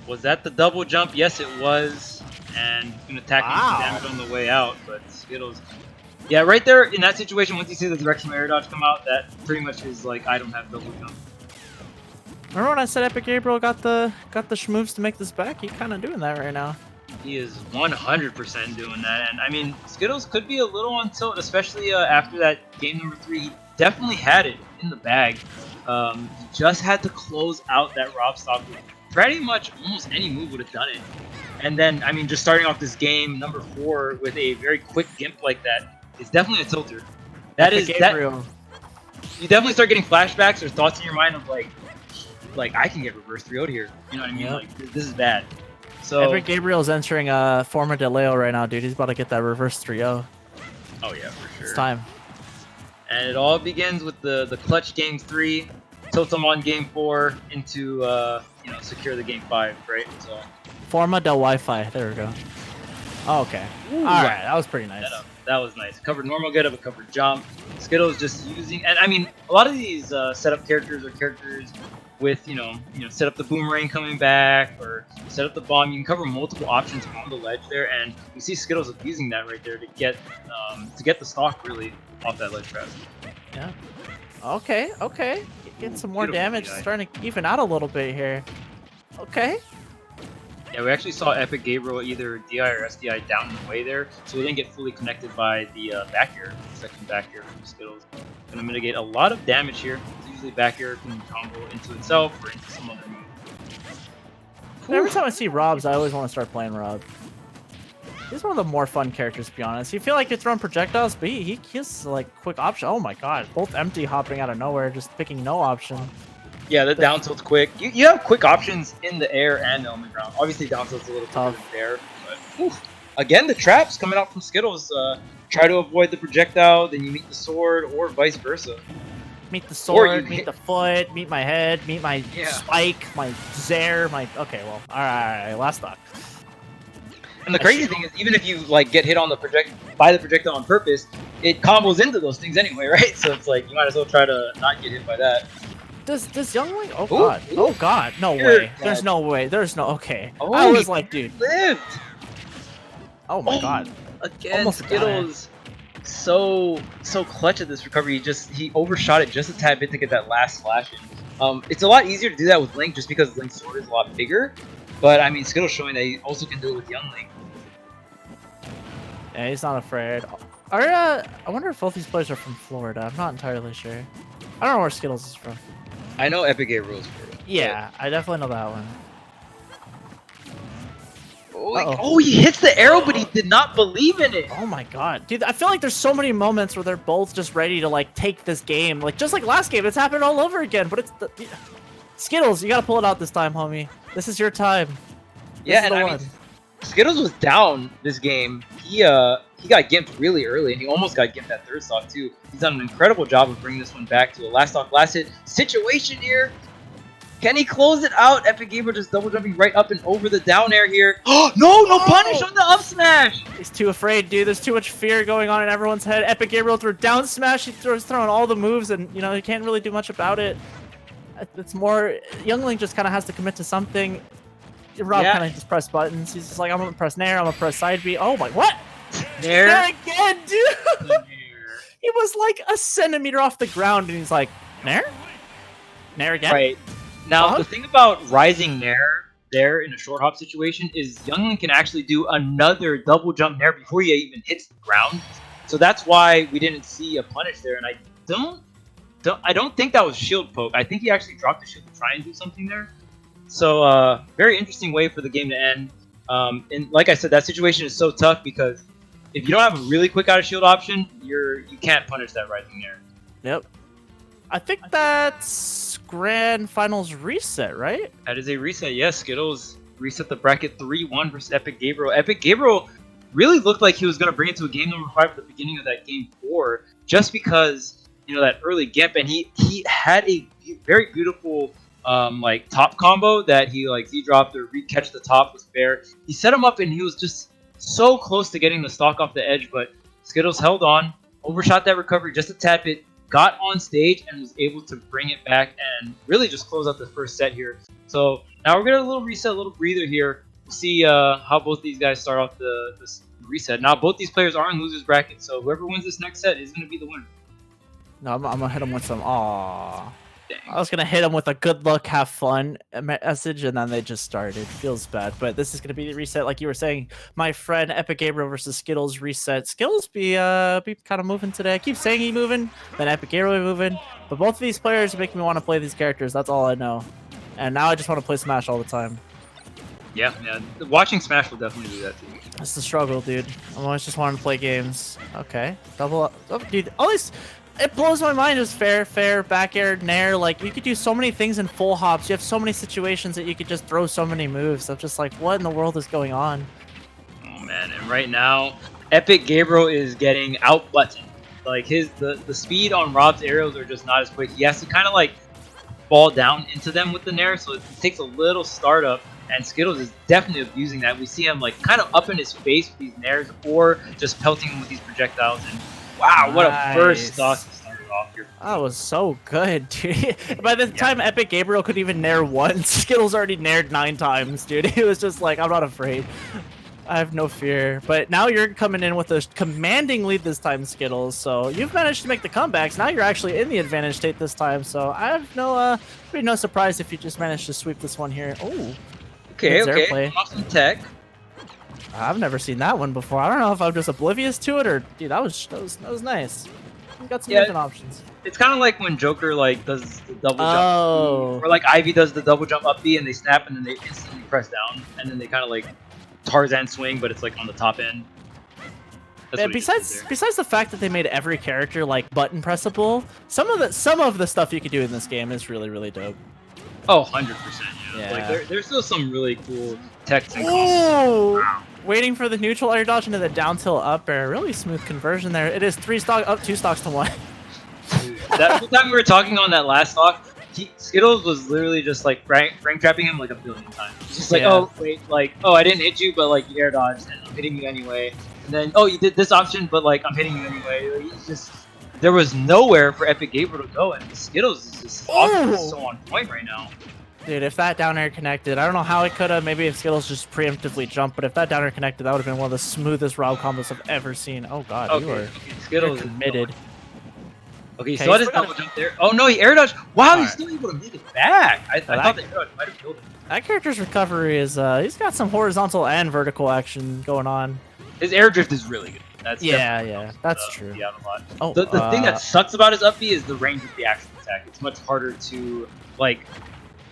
Was that the double jump? Yes, it was. and gonna attack Wow. damage on the way out. But Skittles, yeah, right there in that situation, once you see the directional air dodge come out, that pretty much is like I don't have double jump. Remember when I said Epic Gabriel got the schmoves to make this back? He's kind of doing that right now. He is 100% doing that, and I mean Skittles could be a little on tilt, especially after that game number 3. He definitely had it in the bag. He just had to close out that Rob stock with pretty much almost any move would have done it. And then, I mean, just starting off this game, number 4, with a very quick gimp like that is definitely a tilter. That Epic is Gabriel. you definitely start getting flashbacks or thoughts in your mind of like I can get reverse 3-0'd here. You know what I mean? Yep. Like this is bad. So Epic Gabriel's entering former DeLeo right now, dude. He's about to get that reverse 3-0. oh yeah, for sure. It's time. And it all begins with the clutch game 3, tilt him on game 4 into secure the game 5, right? So Forma del Wi-Fi. There we go. Oh, okay. All right, that was pretty nice. that was nice. Covered normal get up, a covered jump. Skittles just using, and I mean a lot of these setup characters are characters with set up the boomerang coming back or set up the bomb. You can cover multiple options on the ledge there, and you see Skittles abusing that right there to get the stock really off that ledge trap. Yeah. Okay. Getting some more Beautiful damage. DI. Starting to even out a little bit here. Okay. Yeah, we actually saw Epic Gabriel either DI or SDI down the way there, so we didn't get fully connected by the back air, second back air from Skittles. Gonna mitigate a lot of damage here. Usually back air can combo into itself or into some other move. Every time I see Robs, I always want to start playing Rob. He's one of the more fun characters, to be honest. You feel like you're throwing projectiles, but he has like quick option. Oh my god, both empty hopping out of nowhere, just picking no option. Yeah, the down tilt's quick. You have quick options in the air and on the ground. Obviously, down tilt's a little tougher Tough. than there, but oof. Again, the traps coming out from Skittles. Try to avoid the projectile, then you meet the sword, or vice versa. Meet the Or sword, you meet hit- the foot, meet my head, meet my Yeah. spike, my Zaire, my... Okay, well, alright, last stock. And the crazy thing is, even if you get hit on the by the projectile on purpose, it combos into those things anyway, right? So it's like you might as well try to not get hit by that. Does Youngling? Oh Ooh, god. ooh. Oh god. No You're way. There's dead. no way. There's no... Okay. Oh, I was he like, dude. lived Oh my god. again. Almost died. Skittles, so clutch at this recovery. He overshot it just a tad bit to get that last slash in. It's a lot easier to do that with Link just because Link's sword is a lot bigger. But I mean, Skittles showing that he also can do it with Young Link. Yeah, he's not afraid. I wonder if both these players are from Florida. I'm not entirely sure. I don't know where Skittles is from. I know Epic Gabriel is for it. Yeah, I definitely know that one. Oh, he hits the arrow, but he did not believe in it. Oh my god. Dude, I feel like there's so many moments where they're both just ready to take this game. Just like last game, it's happened all over again. But it's Skittles, you gotta pull it out this time, homie. This is your time. This Yeah, is and the I one. mean, Skittles was down this game. He got gimped really early, and he almost got gimped that third stock too. He's done an incredible job of bringing this one back to a last stock, last hit situation here. Can he close it out? Epic Gabriel just double jumping right up and over the down air here. Oh no punish on the up smash! He's too afraid, dude. There's too much fear going on in everyone's head. Epic Gabriel threw down smash. He's throwing all the moves, and he can't really do much about it. It's more Youngling just kind of has to commit to something. Rob Yeah. kind of just press buttons. He's just like, I'm gonna press Nair. I'm gonna press side B. Oh my, what? Nair. Nair again, dude. He was like a centimeter off the ground, and he's like, Nair? Nair again? Right. Now, Uh-huh. the thing about rising Nair there in a short hop situation is Youngling can actually do another double jump Nair before he even hits the ground. So that's why we didn't see a punish there, and I don't think that was shield poke. I think he actually dropped the shield to try and do something there. So very interesting way for the game to end. And like I said, that situation is so tough because if you don't have a really quick out of shield option, you can't punish that rising Nair. Yep. I think that's Grand Finals reset, right? That is a reset. Yes, Skittles reset the bracket 3-1 versus Epic Gabriel. Epic Gabriel really looked like he was going to bring it to a game number 5 at the beginning of that game 4, just because that early gimp, and he had a very beautiful top combo that he Z-dropped or re-catch the top was fair. He set him up, and he was just so close to getting the stock off the edge, but Skittles held on, overshot that recovery just a tad bit, got on stage and was able to bring it back and really just close out the first set here. So now we're getting a little reset, a little breather here. We'll see how both these guys start off this reset. Now both these players are in losers bracket, so whoever wins this next set is going to be the winner. No, I'm gonna hit him with some. Aw. Dang. I was gonna hit him with a good luck, have fun message, and then they just started. Feels bad, but this is gonna be the reset, like you were saying. My friend Epic Gabriel versus Skittles reset. Skittles be kind of moving today. I keep saying he moving, then Epic Gabriel be moving, but both of these players make me want to play these characters. That's all I know, and now I just want to play Smash all the time. Yeah. Watching Smash will definitely do that too. That's the struggle, dude. I'm always just wanting to play games. Okay, double up, oh, dude. All these. It blows my mind. Just fair, back air, nair. Like, you could do so many things in full hops. You have so many situations that you could just throw so many moves. I'm just like, what in the world is going on? Oh man, and right now, Epic Gabriel is getting out-buttoned. Like, the speed on Rob's aerials are just not as quick. He has to kind of like fall down into them with the nair, so it takes a little startup. And Skittles is definitely abusing that. We see him like kind of up in his face with these nairs, or just pelting him with these projectiles. And wow, what a first stock to start off here. That was so good, dude. By the time Epic Gabriel could even nair once, Skittles already naired 9 times, dude. He was just like, I'm not afraid. I have no fear. But now you're coming in with a commanding lead this time, Skittles. So you've managed to make the comebacks. Now you're actually in the advantage state this time. So I have no surprise if you just managed to sweep this one here. Oh, okay. Awesome tech. I've never seen that one before. I don't know if I'm just oblivious to it, or dude, that was nice. We got some different options. It's kind of like when Joker like does the double jump, or like Ivy does the double jump up B, and they snap, and then they instantly press down, and then they kind of like Tarzan swing, but it's like on the top end. Yeah, besides the fact that they made every character like button pressable, some of the stuff you could do in this game is really dope. Oh, 100%. Yeah. Yeah. Like there's still some really cool techs and combos. Wow. Waiting for the neutral air dodge into the down tilt up air. Really smooth conversion there. It is 3 stock up, 2 stocks to 1. Dude, that whole time we were talking on that last stock, Skittles was literally just like frame trapping him like a billion times. It's just like, oh wait, like, oh, I didn't hit you, but like you air dodged and I'm hitting you anyway. And then, oh, you did this option, but like I'm hitting you anyway. Like, it's just, there was nowhere for Epic Gabriel to go, and Skittles is just so on point right now. Dude, if that down air connected, I don't know how it could have. Maybe if Skittles just preemptively jumped, but if that down air connected, that would have been one of the smoothest Rob combos I've ever seen. Oh god, you are Skittles committed. Okay, so I just double jump there. Oh no, he air dodged. Wow, he's still able to make it back. I thought the air dodge might have killed him. That character's recovery is he's got some horizontal and vertical action going on. His air drift is really good. That's that's true. Yeah, a lot. Oh, the thing that sucks about his up B is the range of the action attack. It's much harder to like.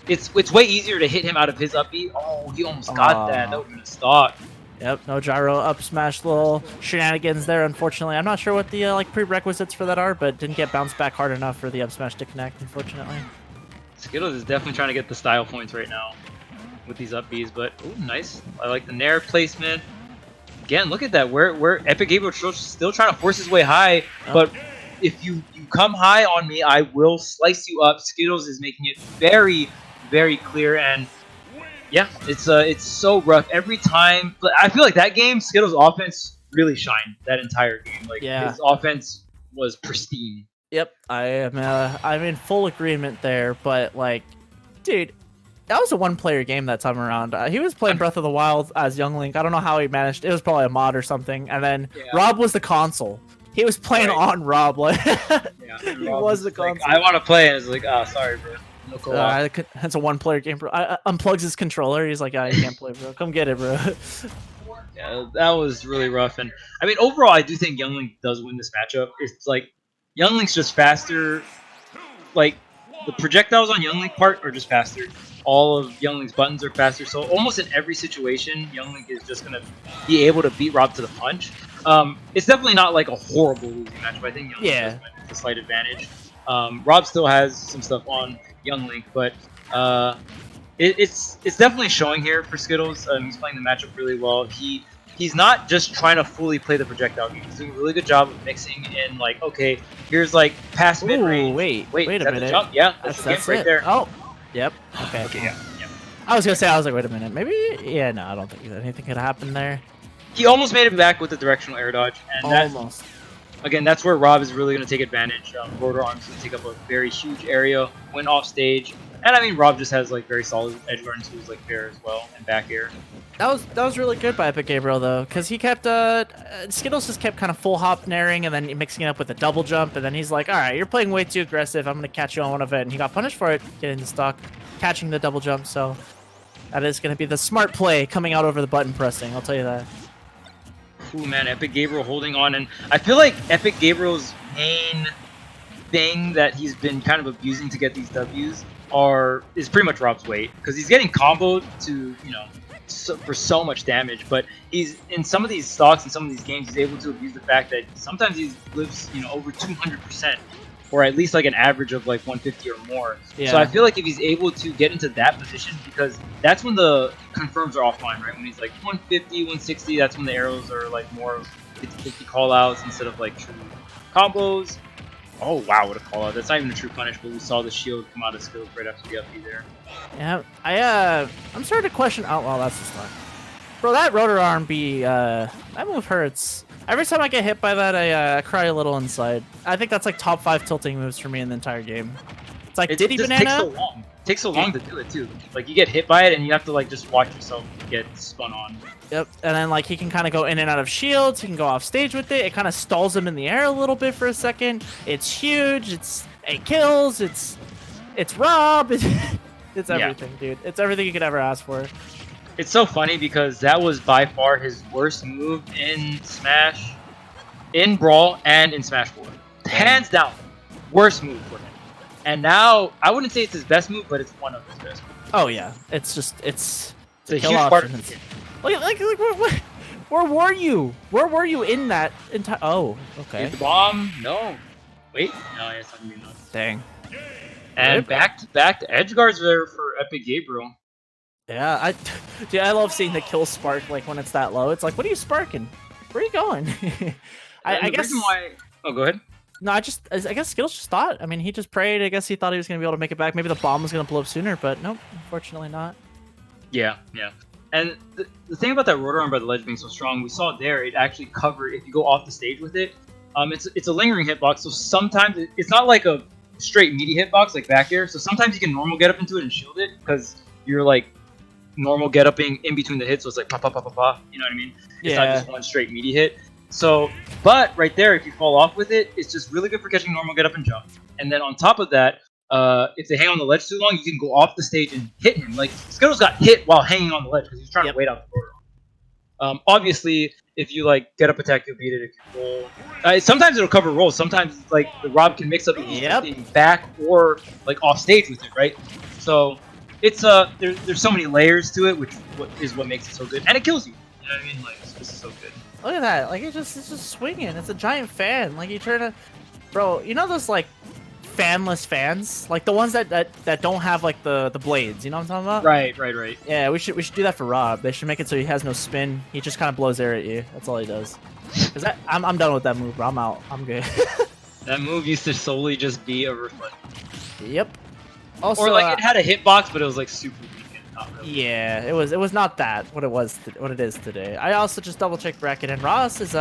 It's way easier to hit him out of his up B. Oh, he almost got that. That would have been a stock. Yep, no gyro up smash, little shenanigans there. Unfortunately, I'm not sure what the like prerequisites for that are, but didn't get bounced back hard enough for the up smash to connect. Unfortunately, Skittles is definitely trying to get the style points right now with these up Bs. But ooh, nice. I like the nair placement. Again, look at that. Where Epic Gabriel still trying to force his way high, but if you come high on me, I will slice you up. Skittles is making it very clear, and yeah, it's so rough every time. But I feel like that game, Skittles' offense really shined that entire game. Like his offense was pristine. Yep, I'm in full agreement there. But like, dude, that was a one-player game that time around. He was playing Breath of the Wild as Young Link. I don't know how he managed. It was probably a mod or something. And then Rob was the console. He was playing on Rob. Like, he was the console. Like, I want to play, and it's like, oh, sorry, bro. That's a one-player game, bro. Unplugs his controller. He's like, you can't play, bro. Come get it, bro. Yeah, that was really rough. And I mean, overall, I do think Young Link does win this matchup. It's like Young Link's just faster. Like the projectiles on Young Link part are just faster. All of Young Link's buttons are faster. So almost in every situation, Young Link is just gonna be able to beat Rob to the punch. It's definitely not like a horrible losing match, but I think Young Link does win with a slight advantage. Rob still has some stuff on Young Link, but it's definitely showing here for Skittles. He's playing the matchup really well. He's not just trying to fully play the projectile game. He's doing a really good job of mixing in, like, okay, here's like past mid range. Wait a minute. The jump? Yeah, that's right there. Oh, yep. Okay. Yeah. I was gonna say, wait a minute. Maybe, no, I don't think anything could happen there. He almost made it back with the directional air dodge, and almost. Again, that's where Rob is really going to take advantage. Rotor Arm's going to take up a very huge area, went off stage. And I mean, Rob just has like very solid edge guard into his like fair as well and back air. That was really good by Epic Gabriel though, because he kept Skittles just kept kind of full hop naring and then mixing it up with a double jump, and then he's like, all right, you're playing way too aggressive. I'm gonna catch you on one of it, and he got punished for it, getting the stock, catching the double jump. So that is gonna be the smart play coming out over the button pressing. I'll tell you that. Ooh man, Epic Gabriel holding on, and I feel like Epic Gabriel's main thing that he's been kind of abusing to get these Ws is pretty much Rob's weight, because he's getting comboed to, you know, for so much damage, but he's in some of these stocks and some of these games he's able to abuse the fact that sometimes he lives, you know, over 200%, or at least like an average of like 150 or more. Yeah. So I feel like if he's able to get into that position, because that's when the confirms are offline, right? When he's like 150, 160, that's when the arrows are like more of 50-50 call outs instead of like true combos. Oh wow, what a call out. That's not even a true punish, but we saw the shield come out of Skittles right after the up B there. Yeah, I'm starting to question. Oh, well, that's the start. Bro, that rotor arm B, that move hurts. Every time I get hit by that, I cry a little inside. I think that's like top 5 tilting moves for me in the entire game. It's like Diddy just Banana. takes so long. It takes so long to do it too. Like you get hit by it and you have to like just watch yourself get spun on. Yep, and then like he can kind of go in and out of shields. He can go off stage with it. It kind of stalls him in the air a little bit for a second. It's huge. It's 8 kills. It's Rob. It's everything, dude. It's everything you could ever ask for. It's so funny because that was by far his worst move in Smash, in Brawl, and in Smash 4. Hands down, worst move for him. And now, I wouldn't say it's his best move, but it's one of his best moves. Oh yeah, it's a kill huge option. part of the game. Like where were you? Where were you in that entire? Oh, okay. Hit the bomb? No. Wait. No, it's not gonna be enough. Dang. And back to back, the edge guards there for Epic Gabriel. Yeah, dude, I love seeing the kill spark like when it's that low. It's like, what are you sparking? Where are you going? I guess. Reason why... Oh, go ahead. No, I guess Skittles just thought. I mean, he just prayed. I guess he thought he was gonna be able to make it back. Maybe the bomb was gonna blow up sooner, but nope, unfortunately not. Yeah. And the thing about that rotor arm by the ledge being so strong, we saw there, it actually covered, if you go off the stage with it, it's a lingering hitbox, so sometimes it's not like a straight meaty hitbox like back air, so sometimes you can normal get up into it and shield it, because you're like normal get upping in between the hits, so it's like pop, pop, pop, pop, pop, you know what I mean? It's not just one straight meaty hit. So, but right there, if you fall off with it, it's just really good for catching normal get up and jump. And then on top of that, if they hang on the ledge too long, you can go off the stage and hit him. Like, Skittles got hit while hanging on the ledge because he was trying to wait out the rotor. Obviously, if you like get up attack, you'll beat it. If you roll, sometimes it'll cover rolls. Sometimes like the Rob can mix up back or like off stage with it, right? So it's there's so many layers to it, which is what makes it so good, and it kills you. You know what I mean? Like this is so good. Look at that! Like it's just swinging. It's a giant fan. Like you try to, bro. You know those like fanless fans, like the ones that don't have like the blades. You know what I'm talking about? Right. Yeah, we should do that for Rob. They should make it so he has no spin. He just kind of blows air at you. That's all he does. Cause I'm done with that move, bro. I'm out. I'm good. That move used to solely just be a reflect. Yep. Also, or like it had a hitbox, but it was like super weak. Really. Yeah, it was not that what it is today. I also just double checked bracket, and Ross is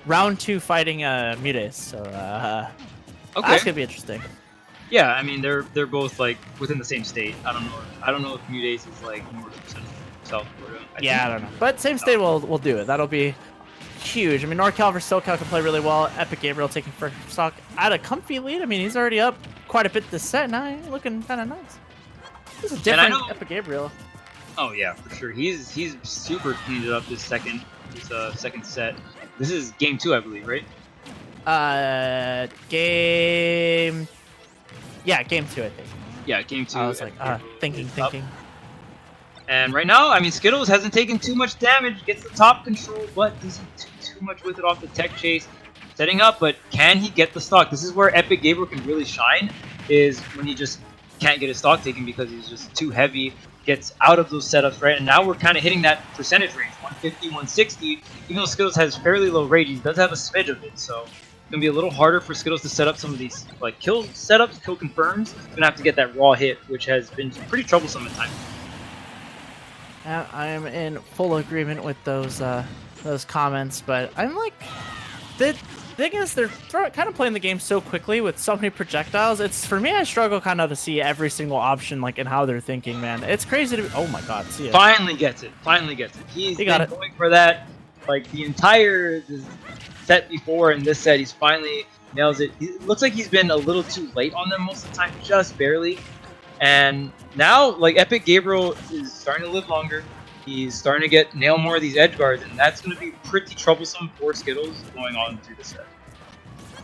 round 2 fighting Mutes, so okay, that's gonna be interesting. Yeah, I mean they're both like within the same state. I don't know if Mutes is like north or south Florida. I don't know, but same state will do it. That'll be huge. I mean, NorCal versus SoCal can play really well. Epic Gabriel taking first stock at a comfy lead. I mean, he's already up quite a bit this set now. He's looking kind of nice. This is different Epic Gabriel. Oh yeah, for sure. He's super cleaned it up this second set. This is game 2, I believe, right? Game 2, I think. Yeah, game 2. I was like, thinking. And right now, I mean, Skittles hasn't taken too much damage, gets the top control, but doesn't do too much with it off the tech chase. Setting up, but can he get the stock? This is where Epic Gabriel can really shine, is when he just can't get his stock taken because he's just too heavy, gets out of those setups, right? And now we're kind of hitting that percentage range, 150, 160. Even though Skittles has fairly low rage, he does have a smidge of it, so it's going to be a little harder for Skittles to set up some of these like kill setups, kill confirms. He's going to have to get that raw hit, which has been pretty troublesome at times. I am in full agreement with those comments, but I'm like, thing is, they're kind of playing the game so quickly with so many projectiles. It's for me, I struggle kind of to see every single option like in how they're thinking, man. It's crazy to be. Oh my god, see it. Finally gets it. Finally gets it. He's He got been it. going for that like the entire set before. In this set, he's finally nails it. It looks like he's been a little too late on them most of the time, just barely. And now, like Epic Gabriel is starting to live longer. He's starting to nail more of these edge guards, and that's going to be pretty troublesome for Skittles going on through the set.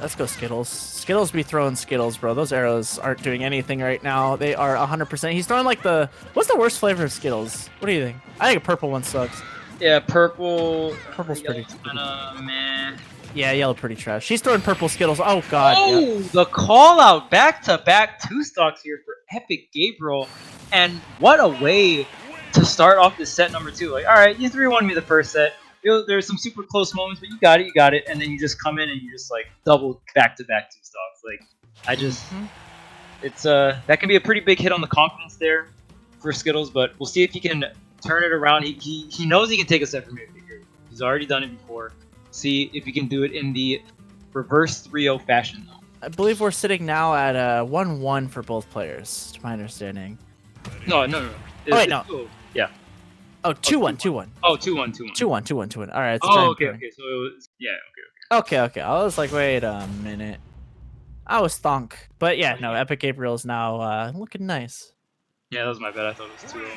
Let's go Skittles. Skittles be throwing Skittles, bro. Those arrows aren't doing anything right now. They are 100%. He's throwing like the... What's the worst flavor of Skittles? What do you think? I think a purple one sucks. Yeah, purple. Purple's pretty... Kind of meh. Yeah, yellow pretty trash. She's throwing purple Skittles. Oh, God. Oh, the call out back-to-back 2 stocks here for Epic Gabriel. And what a way to start off this set number 2. Like, all right, you 3-1 me the first set. There's some super close moments, but you got it. And then you just come in and you just like double back-to-back 2 stocks. Like, I just, it's that can be a pretty big hit on the confidence there for Skittles. But we'll see if he can turn it around. He knows he can take a set from Epic Gabriel. He's already done it before. See if he can do it in the reverse 3-0 fashion, though. I believe we're sitting now at 1-1 for both players, to my understanding. No. Oh, wait, no. Yeah. Oh, 2-1, 2-1. Oh, 2-1. 2-1. All right. It's Oh, okay. So it was, yeah, okay. Okay. I was like, wait a minute. I was thunk. But yeah, no, Epic Gabriel is now looking nice. Yeah, that was my bad. I thought it was 2-0.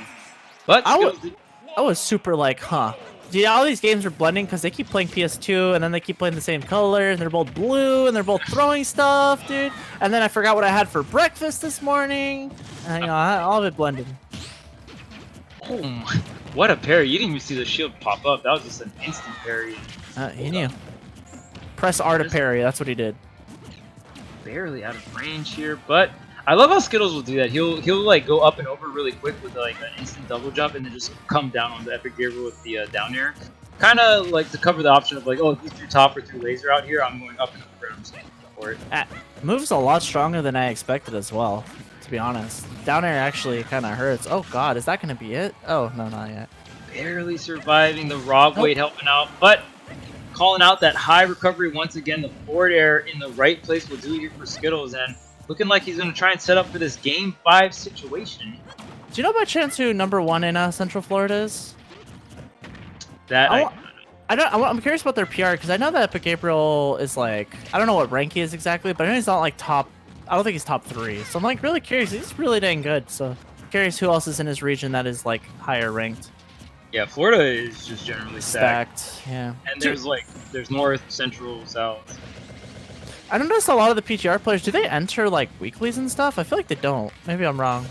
But I was super like, huh. Dude, all these games are blending because they keep playing PS2 and then they keep playing the same color and they're both blue and they're both throwing stuff, dude. And then I forgot what I had for breakfast this morning. And, all of it blended. Oh my, what a parry. You didn't even see the shield pop up. That was just an instant parry. He knew. Press R to parry. That's what he did. Barely out of range here, but I love how Skittles will do that. He'll like go up and over really quick with like an instant double jump and then just come down on the Epic Gabriel with the down air. Kind of like to cover the option of like, oh, if he's through top or through laser out here, I'm going up and over. I'm just going for it. Move's a lot stronger than I expected as well, to be honest. Down air actually kind of hurts. Oh god, is that going to be it? Oh, no, not yet. Barely surviving, the Rob weight helping out, but calling out that high recovery once again. The forward air in the right place will do it here for Skittles, and looking like he's going to try and set up for this Game 5 situation. Do you know by chance who #1 in Central Florida is? That I'm curious about their PR because I know that Epic Gabriel is like, I don't know what rank he is exactly, but I know he's not like top. I don't think he's top 3. So I'm like really curious. He's really dang good. So curious who else is in his region that is like higher ranked. Yeah, Florida is just generally stacked. Yeah. And there's north, central, south. I noticed a lot of the PGR players, do they enter like weeklies and stuff? I feel like they don't. Maybe I'm wrong.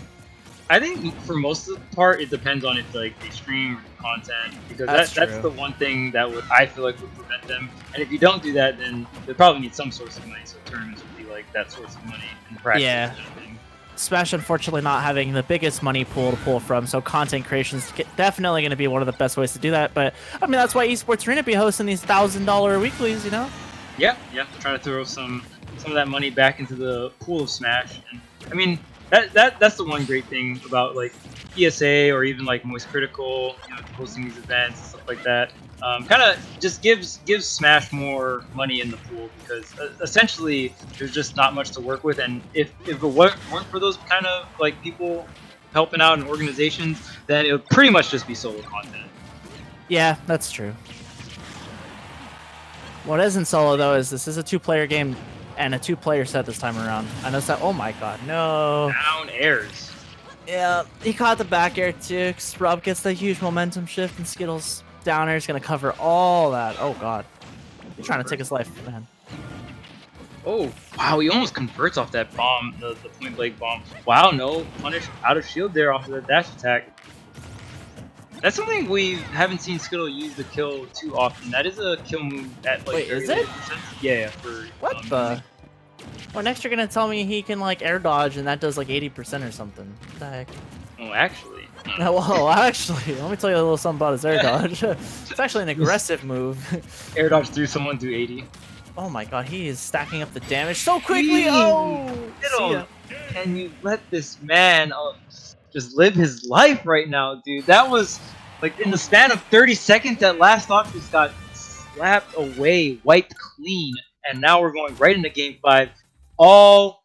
I think for most of the part, it depends on if like they stream content, because that's the one thing that I feel like would prevent them. And if you don't do that, then they probably need some source of money. So tournaments would be like that source of money in practice. Yeah. Smash, unfortunately, not having the biggest money pool to pull from, so content creation is definitely going to be one of the best ways to do that. But I mean, that's why Esports Arena be hosting these $1,000 weeklies, you know? Yeah, try to throw some of that money back into the pool of Smash. And I mean, that's the one great thing about like ESA or even like Moist Critical, you know, hosting these events and stuff like that. Kind of just gives Smash more money in the pool, because essentially there's just not much to work with. And if it weren't for those kind of like people helping out in organizations, then it would pretty much just be solo content. Yeah, that's true. What isn't solo though is this is a 2-player game and a 2-player set this time around. I noticed that. Oh my god, no. Down airs. Yeah, he caught the back air too. Rob gets the huge momentum shift, and Skittles down air is gonna cover all that. Oh god, he's trying to take his life, man. Oh wow, he almost converts off that bomb, the point blank bomb. Wow, no punish out of shield there off of the dash attack. That's something we haven't seen Skittle use the kill too often. That is a kill move at like. Wait, is it? Yeah, for what the? Well, next you're gonna tell me he can like air dodge and that does like 80% or something. What the heck? Oh, actually. No, well, actually, let me tell you a little something about his air dodge. It's actually an aggressive move. Air dodge through someone do 80. Oh my god, he is stacking up the damage so quickly. Oh, Skittle, can you let this man just live his life right now, dude? That was like in the span of 30 seconds. That last stock just got slapped away, wiped clean, and now we're going right into Game 5. All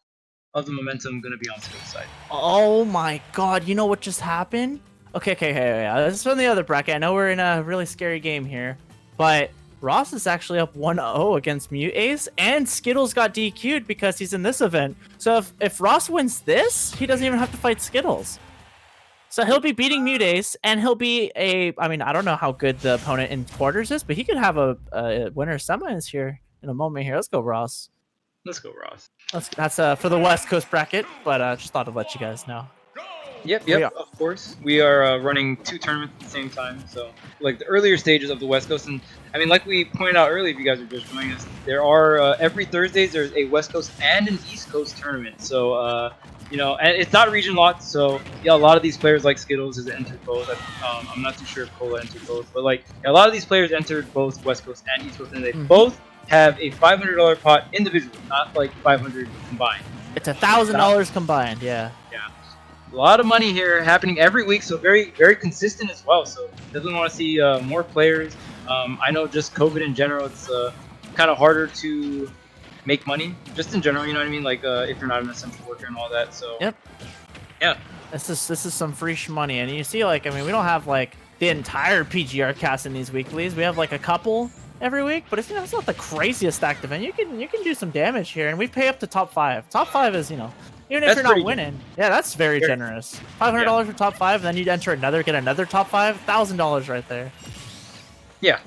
of the momentum going to be on Skittles' side. Oh my god, you know what just happened? Okay, this is from the other bracket. I know we're in a really scary game here, but Ross is actually up 1-0 against Mute Ace, and Skittles got DQ'd because he's in this event. So if Ross wins this, he doesn't even have to fight Skittles. So he'll be beating Mute Ace, and he'll be I mean, I don't know how good the opponent in quarters is, but he could have a winner semis here in a moment here. Let's go, Ross. Let's go, Ross. That's for the West Coast bracket, but just thought I'd let you guys know. Yep, of course. We are running 2 tournaments at the same time, so like the earlier stages of the West Coast, and I mean, like we pointed out earlier, if you guys are just joining us, there are every Thursdays there's a West Coast and an East Coast tournament. So you know, and it's not region locked, so yeah, a lot of these players like Skittles has entered both. I'm not too sure if Cola entered both, but like a lot of these players entered both West Coast and East Coast, and they both have a $500 pot individually, not like 500 combined. It's $1,000 combined, yeah. Yeah. A lot of money here happening every week, so very, very consistent as well. So definitely want to see more players. I know just COVID in general, it's kind of harder to make money, just in general. You know what I mean? Like if you're not an essential worker and all that. So yep. Yeah. This is some free money, and you see, like, I mean, we don't have like the entire PGR cast in these weeklies. We have like a couple every week, but it's, you know, it's not the craziest stacked event. You can do some damage here, and we pay up to top 5. Top 5 is, you know, even if you're not winning, yeah, that's very generous. $500 for top 5, and then you'd enter get another top 5, $1,000 right there. Yeah,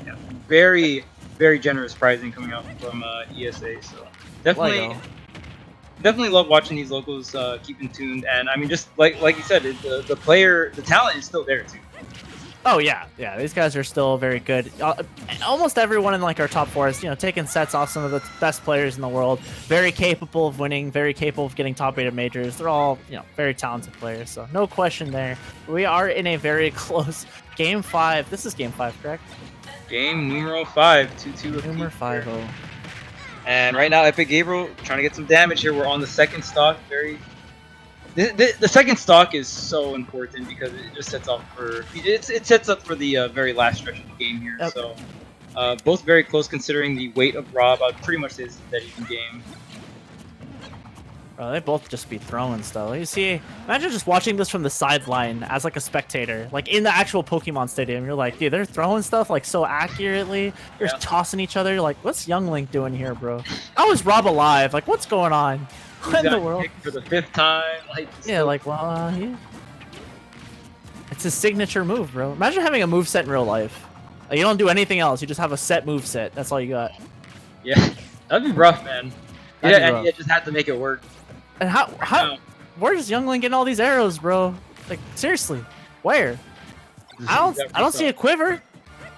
very, very generous pricing coming out from ESA. So definitely love watching these locals keeping tuned, and I mean, just like you said, the talent is still there too. Oh yeah, these guys are still very good. Almost everyone in like our top 4 is, you know, taking sets off some of the best players in the world. Very capable of winning, very capable of getting top 8 at majors. They're all, you know, very talented players, so no question there. We are in a very close Game 5. This is Game 5, correct? Game numero 5, 2-2. Number 5-0. And right now, Epic Gabriel trying to get some damage here. We're on the second stock. The second stock is so important because it just sets up for the very last stretch of the game here. Yep. So both very close considering the weight of Rob. I'd pretty much say this is a dead even game. Bro, they both just be throwing stuff. You see, imagine just watching this from the sideline as like a spectator, like in the actual Pokemon Stadium. You're like, dude, they're throwing stuff like so accurately. They're just tossing each other. You're like, what's Young Link doing here, bro? How is Rob alive? Like, what's going on? What in the world? For the 5th time. Like, yeah, like, well, it's his signature move, bro. Imagine having a move set in real life. Like, you don't do anything else. You just have a set move set. That's all you got. Yeah, that'd be rough, man. And you just have to make it work. And how? Where's Young Link getting all these arrows, bro? Like, seriously, where? I don't see a quiver.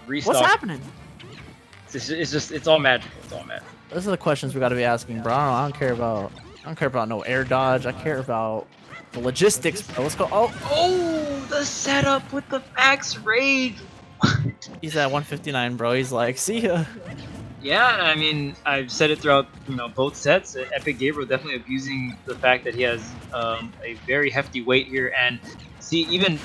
Restock. What's happening? It's all magical. It's all magical. Those are the questions we got to be asking, bro. I don't care about no air dodge. I care about the logistics, bro. Let's go. Oh, the setup with the max rage. He's at 159, bro. He's like, see ya. Yeah, I mean, I've said it throughout, you know, both sets. Epic Gabriel definitely abusing the fact that he has a very hefty weight here, and see, even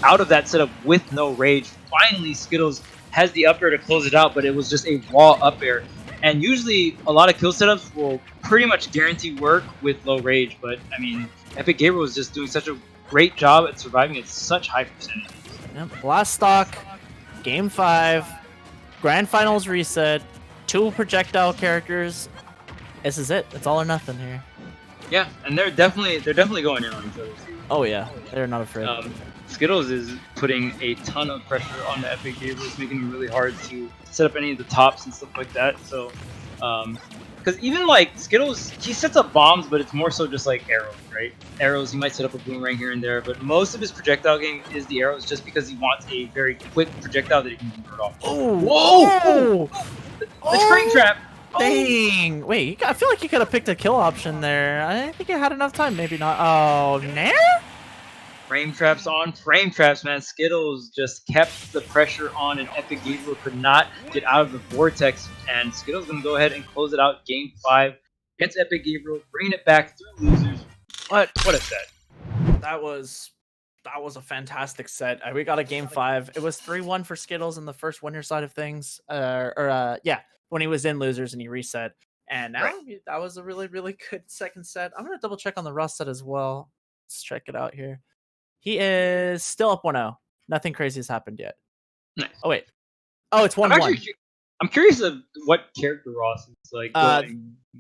out of that setup with no rage, finally Skittles has the up air to close it out, but it was just a raw up air. And usually, a lot of kill setups will pretty much guarantee work with low rage, but I mean, Epic Gabriel is just doing such a great job at surviving at such high percentages. Yep. Last stock, Game 5, Grand Finals reset. 2 projectile characters. This is it. It's all or nothing here. Yeah, and they're definitely going in on each other too. Oh yeah, they're not afraid. Skittles is putting a ton of pressure on the Epic Gabriel. It's making it really hard to set up any of the tops and stuff like that. So, because even like Skittles, he sets up bombs, but it's more so just like arrows, right? Arrows. He might set up a boomerang here and there, but most of his projectile game is the arrows, just because he wants a very quick projectile that he can convert off. Oh! Whoa! The spring trap! Dang! Wait, I feel like you could have picked a kill option there. I think you had enough time. Maybe not. Oh, Nair? Frame traps on frame traps, man. Skittles just kept the pressure on, and Epic Gabriel could not get out of the vortex. And Skittles gonna go ahead and close it out. Game 5 against Epic Gabriel, bringing it back through losers. What a set! That was a fantastic set. We got a Game 5. It was 3-1 for Skittles in the first winner side of things. Yeah, when he was in losers and he reset. And now that was a really, really good second set. I'm going to double check on the Ross set as well. Let's check it out here. He is still up 1-0. Nothing crazy has happened yet. Nice. Oh, wait. Oh, it's 1-1. I'm curious of what character Ross is like.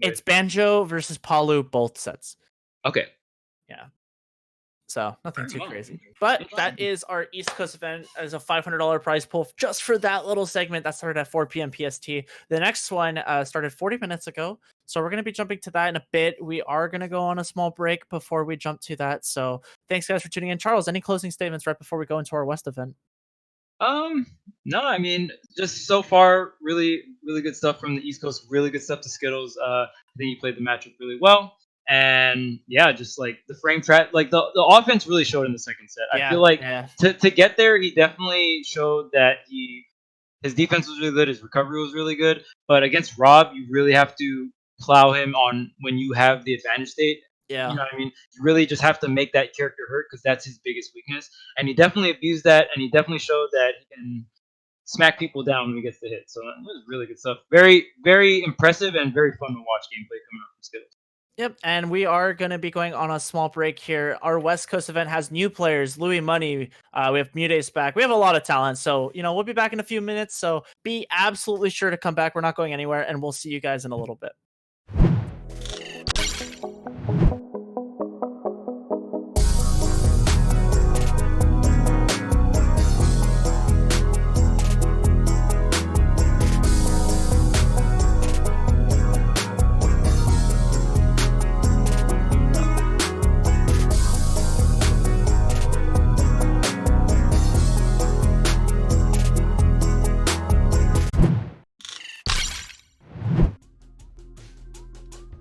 It's Banjo versus Palu, both sets. Okay. Yeah. So nothing too crazy. But that is our East Coast event as a $500 prize pool just for that little segment that started at 4 p.m. PST. The next one started 40 minutes ago. So we're going to be jumping to that in a bit. We are going to go on a small break before we jump to that. So thanks guys for tuning in. Charles, any closing statements right before we go into our West event? No, I mean, just so far, really, really good stuff from the East Coast. Really good stuff to Skittles. I think he played the matchup really well. And yeah, just like the frame trap, like the offense really showed in the second set. I feel like to get there, he definitely showed that his defense was really good, his recovery was really good. But against Rob, you really have to plow him on when you have the advantage state. Yeah. You know what I mean? You really just have to make that character hurt because that's his biggest weakness. And he definitely abused that, and he definitely showed that he can smack people down when he gets the hit. So it was really good stuff. Very, very impressive and very fun to watch gameplay coming up from Skittles. Yep, and we are going to be going on a small break here. Our West Coast event has new players, Louis Money. We have Mutace back. We have a lot of talent. So, we'll be back in a few minutes. So be absolutely sure to come back. We're not going anywhere, and we'll see you guys in a little bit.